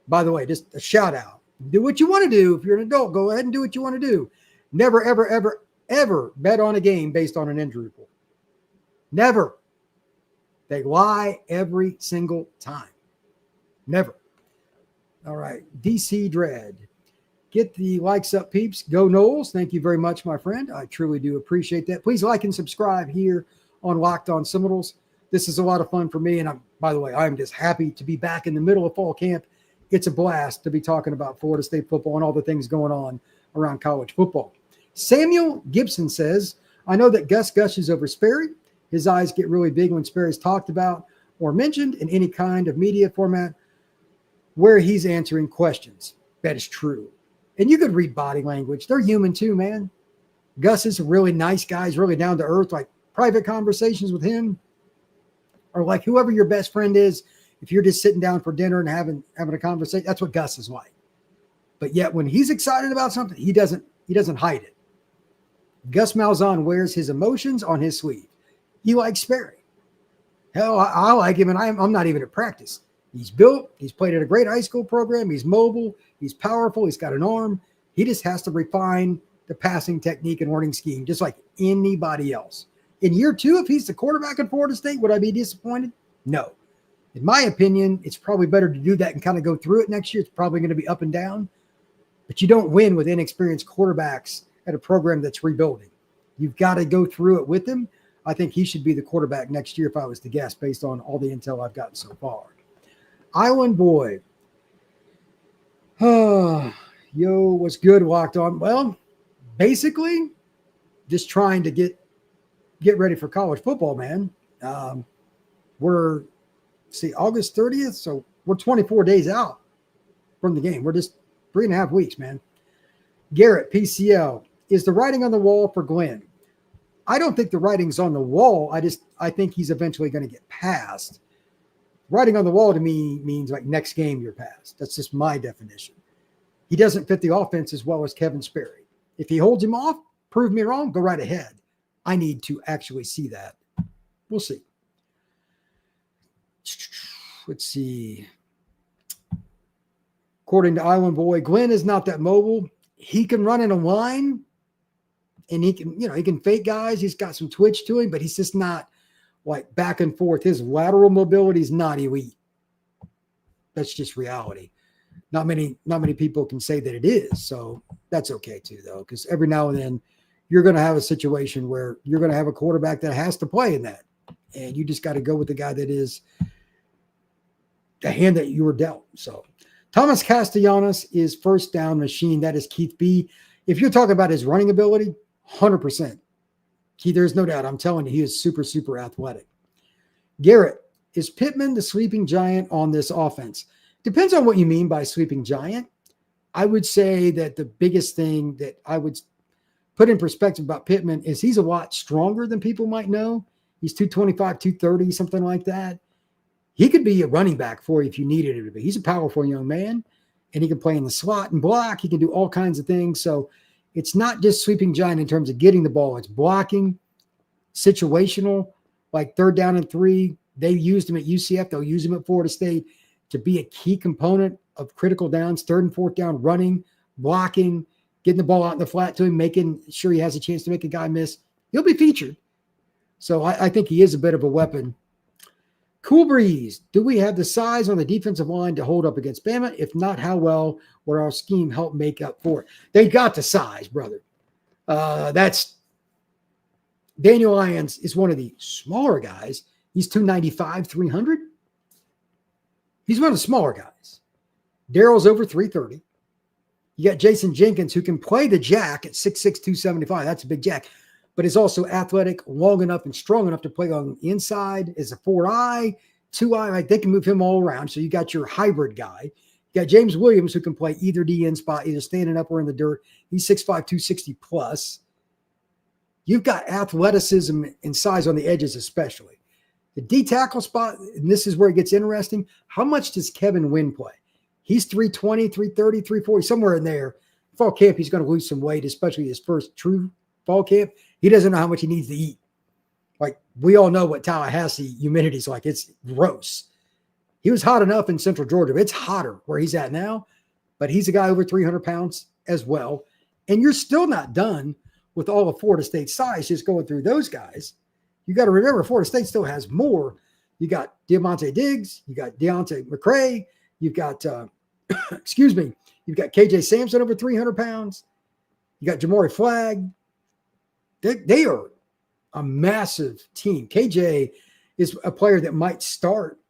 By the way, just a shout out. Do what you want to do. If you're an adult, go ahead and do what you want to do. Never, ever, ever, ever bet on a game based on an injury report. Never. They lie every single time. Never. All right. DC Dread. Get the likes up, peeps. Go Knowles. Thank you very much, my friend. I truly do appreciate that. Please like and subscribe here on Locked On Seminoles. This is a lot of fun for me. And by the way, I'm just happy to be back in the middle of fall camp. It's a blast to be talking about Florida State football and all the things going on around college football. Samuel Gibson says, I know that Gus gushes over Sperry. His eyes get really big when Sperry's talked about or mentioned in any kind of media format where he's answering questions. That is true. And you could read body language. They're human too, man. Gus is a really nice guy. He's really down to earth. Like private conversations with him, or like whoever your best friend is, if you're just sitting down for dinner and having a conversation, that's what Gus is like. But yet when he's excited about something, he doesn't hide it. Gus Malzahn wears his emotions on his sleeve. He likes Sperry. Hell, I like him, and I'm not even at practice. He's built. He's played at a great high school program. He's mobile. He's powerful. He's got an arm. He just has to refine the passing technique and learning scheme, just like anybody else. In year 2, if he's the quarterback at Florida State, would I be disappointed? No. In my opinion, it's probably better to do that and kind of go through it next year. It's probably going to be up and down. But you don't win with inexperienced quarterbacks at a program that's rebuilding. You've got to go through it with him. I think he should be the quarterback next year if I was to guess based on all the intel I've gotten so far. Island Boy. Yo, what's good, Locked On? Well, basically, just trying to get ready for college football, man. We're August 30th, so we're 24 days out from the game. We're just 3.5 weeks, man. Garrett, PCL. Is the writing on the wall for Glenn? I don't think the writing's on the wall. I think he's eventually going to get passed. Writing on the wall to me means like next game you're passed. That's just my definition. He doesn't fit the offense as well as Kevin Sperry. If he holds him off, prove me wrong, go right ahead. I need to actually see that. We'll see. Let's see. According to Island Boy, Glenn is not that mobile. He can run in a line, and he can fake guys. He's got some twitch to him, but he's just not like back and forth. His lateral mobility is not elite. That's just reality. Not many people can say that it is. So that's okay too, though, because every now and then you're going to have a situation where you're going to have a quarterback that has to play in that. And you just got to go with the guy that is the hand that you were dealt. So Thomas Castellanos is first down machine. That is Keith B. If you're talking about his running ability, 100%. There's no doubt. I'm telling you, he is super, super athletic. Garrett, is Pittman the sleeping giant on this offense? Depends on what you mean by sleeping giant. I would say that the biggest thing that put in perspective about Pittman is he's a lot stronger than people might know. He's 225, 230, something like that. He could be a running back for you if you needed him to be. He's a powerful young man, and he can play in the slot and block. He can do all kinds of things. So it's not just sweeping giant in terms of getting the ball. It's blocking, situational, like 3rd down and 3. They used him at UCF. They'll use him at Florida State to be a key component of critical downs, 3rd and 4th down, running, blocking, getting the ball out in the flat to him, making sure he has a chance to make a guy miss. He'll be featured. So I think he is a bit of a weapon. Cool Breeze, do we have the size on the defensive line to hold up against Bama? If not, how well will our scheme help make up for it? They got the size, brother. That's Daniel Lyons is one of the smaller guys. He's 295, 300. He's one of the smaller guys. Daryl's over 330. You got Jason Jenkins, who can play the jack at 6'6", 275. That's a big jack, but is also athletic, long enough and strong enough to play on the inside, is a 4-eye, 2-eye. Like they can move him all around. So you got your hybrid guy. You got James Williams, who can play either DN spot, either standing up or in the dirt. He's 6'5", 260 plus. You've got athleticism and size on the edges, especially. The D tackle spot, and this is where it gets interesting. How much does Kevin Wynn play? He's 320, 330, 340, somewhere in there. Fall camp, he's going to lose some weight, especially his first true fall camp. He doesn't know how much he needs to eat. Like, we all know what Tallahassee humidity is like. It's gross. He was hot enough in Central Georgia. It's hotter where he's at now, but he's a guy over 300 pounds as well. And you're still not done with all of Florida State's size just going through those guys. You got to remember, Florida State still has more. You got Diamante Diggs. You got Deontay McCray. You've got, you've got KJ Sampson over 300 pounds. You got Jamari Flagg. They are a massive team. KJ is a player that might start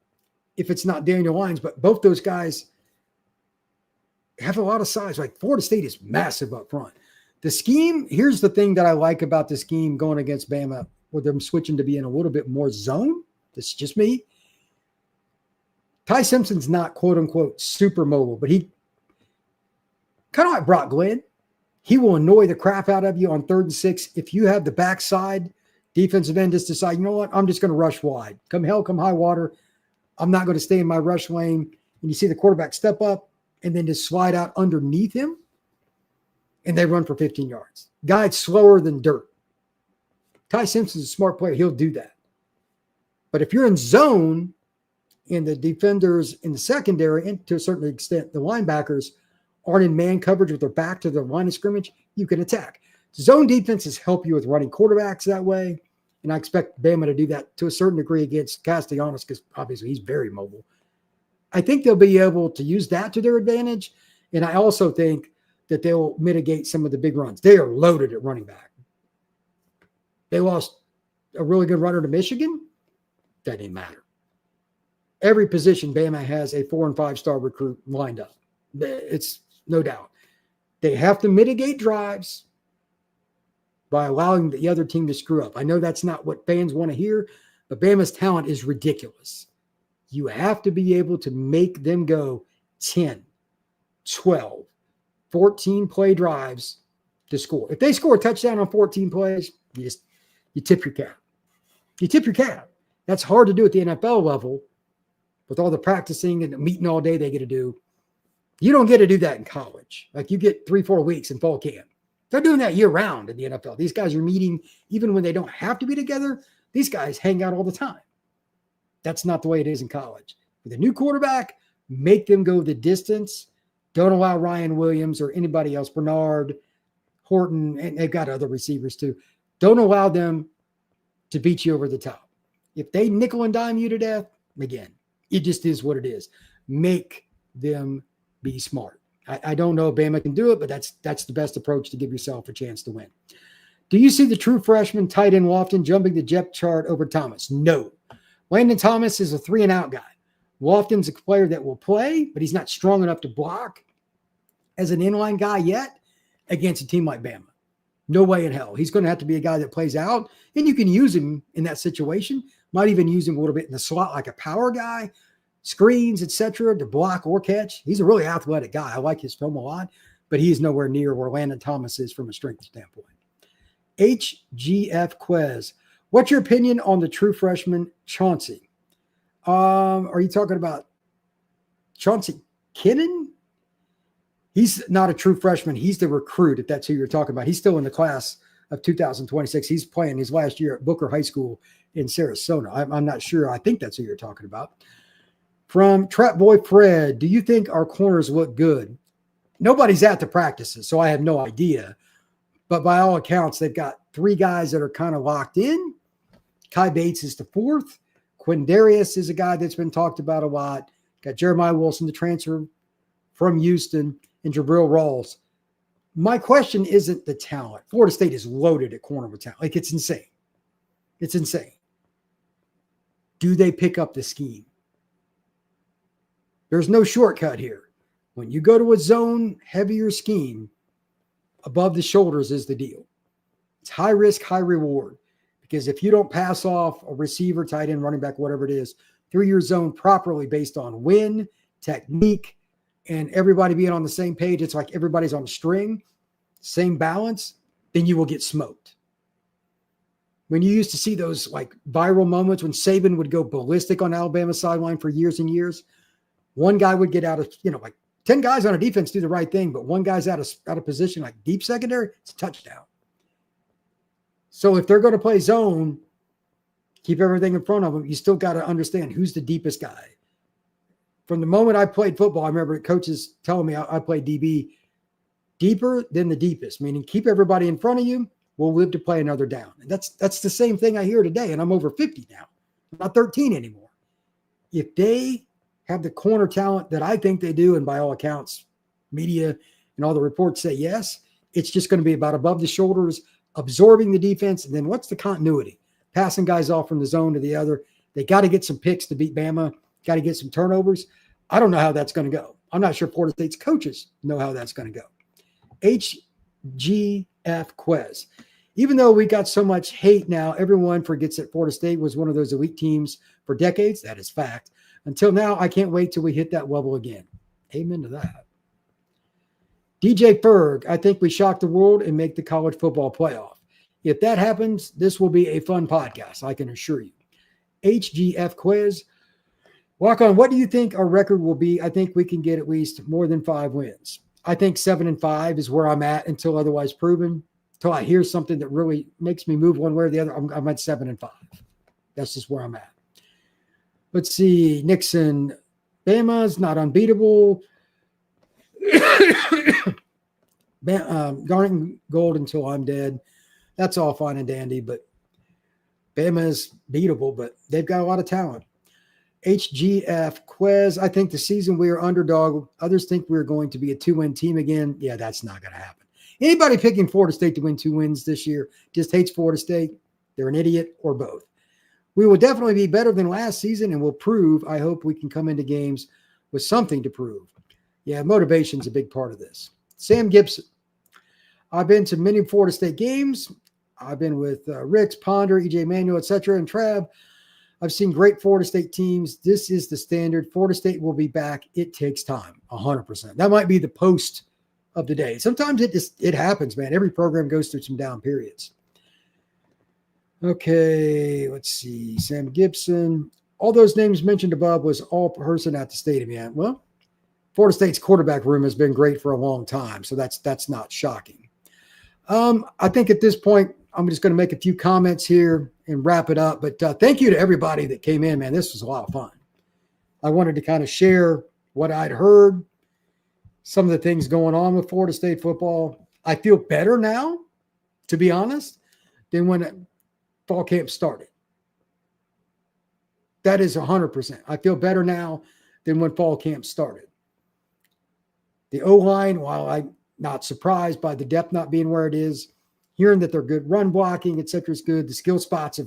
if it's not Daniel Lyons, but both those guys have a lot of size. Like Florida State is massive up front. The scheme, here's the thing that I like about the scheme going against Bama, with them switching to being a little bit more zone. This is just me. Ty Simpson's not quote unquote super mobile, but he kind of like Brock Glenn. He will annoy the crap out of you on 3rd and 6. If you have the backside defensive end, just decide, you know what, I'm just going to rush wide. Come hell, come high water. I'm not going to stay in my rush lane. And you see the quarterback step up and then just slide out underneath him, and they run for 15 yards. Guy's slower than dirt. Ty Simpson's a smart player. He'll do that. But if you're in zone and the defenders in the secondary, and to a certain extent, the linebackers aren't in man coverage with their back to the line of scrimmage, you can attack. Zone defenses help you with running quarterbacks that way. And I expect Bama to do that to a certain degree against Castellanos because obviously he's very mobile. I think they'll be able to use that to their advantage. And I also think that they'll mitigate some of the big runs. They are loaded at running back. They lost a really good runner to Michigan. That didn't matter. Every position, Bama has a 4- and 5-star recruit lined up. It's no doubt. They have to mitigate drives by allowing the other team to screw up. I know that's not what fans want to hear, but Bama's talent is ridiculous. You have to be able to make them go 10, 12, 14 play drives to score. If they score a touchdown on 14 plays, you tip your cap. You tip your cap. That's hard to do at the NFL level with all the practicing and the meeting all day they get to do. You don't get to do that in college. Like you get 3-4 weeks in fall camp. They're doing that year round in the NFL. These guys are meeting even when they don't have to be together. These guys hang out all the time. That's not the way it is in college. With a new quarterback, make them go the distance. Don't allow Ryan Williams or anybody else, Bernard, Horton, and they've got other receivers too. Don't allow them to beat you over the top. If they nickel and dime you to death, again, it just is what it is. Make them be smart. I don't know if Bama can do it, but that's the best approach to give yourself a chance to win. Do you see the true freshman tight end Lofton jumping the depth chart over Thomas? No. Landon Thomas is a 3-and-out guy. Lofton's a player that will play, but he's not strong enough to block as an inline guy yet against a team like Bama. No way in hell. He's going to have to be a guy that plays out, and you can use him in that situation. Might even use him a little bit in the slot like a power guy, screens, etc., to block or catch. He's a really athletic guy. I like his film a lot, but he's nowhere near where Landon Thomas is from a strength standpoint. HGF Quez. What's your opinion on the true freshman Chauncey? Are you talking about Chauncey Kinnon? He's not a true freshman. He's the recruit, if that's who you're talking about. He's still in the class of 2026. He's playing his last year at Booker High School in Sarasota. I'm not sure. I think that's who you're talking about. From Trap Boy Fred, do you think our corners look good? Nobody's at the practices, so I have no idea. But by all accounts, they've got 3 guys that are kind of locked in. Kai Bates is the 4th. Quindarius is a guy that's been talked about a lot. Got Jeremiah Wilson, the transfer from Houston, and Jabril Rawls. My question isn't the talent. Florida State is loaded at corner with talent. Like, it's insane. It's insane. Do they pick up the scheme? There's no shortcut here. When you go to a zone heavier scheme, above the shoulders is the deal. It's high risk, high reward. Because if you don't pass off a receiver, tight end, running back, whatever it is, through your zone properly based on win, technique, and everybody being on the same page, it's like everybody's on a string, same balance, then you will get smoked. When you used to see those like viral moments when Saban would go ballistic on Alabama's sideline for years and years, one guy would get out of, like 10 guys on a defense do the right thing, but one guy's out of position, like deep secondary, it's a touchdown. So if they're going to play zone, keep everything in front of them, you still got to understand who's the deepest guy. From the moment I played football, I remember coaches telling me I played DB deeper than the deepest, meaning keep everybody in front of you. We'll live to play another down. And that's the same thing I hear today, and I'm over 50 now. I'm not 13 anymore. If they have the corner talent that I think they do, and by all accounts, media and all the reports say yes, it's just going to be about above the shoulders, absorbing the defense, and then what's the continuity? Passing guys off from the zone to the other. They got to get some picks to beat Bama. Got to get some turnovers. I don't know how that's going to go. I'm not sure Florida State's coaches know how that's going to go. HGF Quez. Even though we got so much hate now, everyone forgets that Florida State was one of those elite teams for decades. That is fact. Until now, I can't wait till we hit that level again. Amen to that. DJ Ferg, I think we shock the world and make the college football playoff. If that happens, this will be a fun podcast, I can assure you. HGF Quiz. Walk on, what do you think our record will be? I think we can get at least more than 5 wins. I think 7-5 is where I'm at until otherwise proven. Until I hear something that really makes me move one way or the other, I'm at 7-5. That's just where I'm at. Let's see. Nixon, Bama's not unbeatable. Garnet gold until I'm dead. That's all fine and dandy, but Bama is beatable, but they've got a lot of talent. HGF Quez, I think the season we are underdog. Others think we're going to be a 2-win team again. Yeah, that's not going to happen. Anybody picking Florida State to win 2 wins this year just hates Florida State. They're an idiot or both. We will definitely be better than last season and will prove. I hope we can come into games with something to prove. Yeah, motivation's a big part of this. Sam Gibson. I've been to many Florida State games. I've been with Ricks, Ponder, EJ Manuel, etc., and Trav. I've seen great Florida State teams. This is the standard. Florida State will be back. It takes time, 100%. That might be the post of the day. Sometimes it happens, man. Every program goes through some down periods. Okay, let's see. Sam Gibson. All those names mentioned above was all person at the stadium. Yeah, well, Florida State's quarterback room has been great for a long time, so that's not shocking. I think at this point, I'm just going to make a few comments here and wrap it up. But thank you to everybody that came in, man. This was a lot of fun. I wanted to kind of share what I'd heard, some of the things going on with Florida State football. I feel better now, to be honest, than when fall camp started. That is 100%. I feel better now than when fall camp started. The O-line, while I'm not surprised by the depth not being where it is, hearing that they're good run blocking, et cetera, is good. The skill spots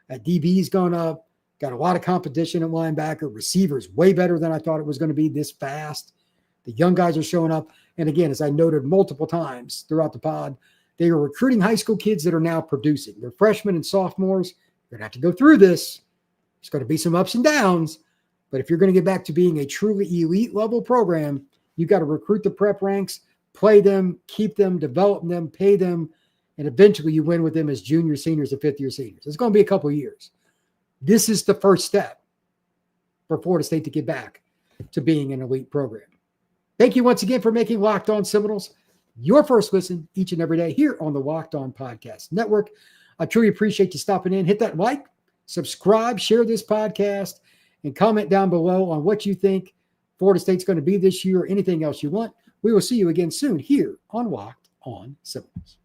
at DB's gone up. Got a lot of competition at linebacker. Receivers way better than I thought it was going to be this fast. The young guys are showing up. And again, as I noted multiple times throughout the pod, they are recruiting high school kids that are now producing. They're freshmen and sophomores. You're going to have to go through this. There's going to be some ups and downs. But if you're going to get back to being a truly elite level program, you got to recruit the prep ranks, play them, keep them, develop them, pay them, and eventually you win with them as juniors, seniors, and fifth-year seniors. It's going to be a couple of years. This is the first step for Florida State to get back to being an elite program. Thank you once again for making Locked On Seminoles your first listen each and every day here on the Locked On Podcast Network. I truly appreciate you stopping in. Hit that like, subscribe, share this podcast, and comment down below on what you think Florida State's going to be this year or anything else you want. We will see you again soon here on Locked On Seminoles.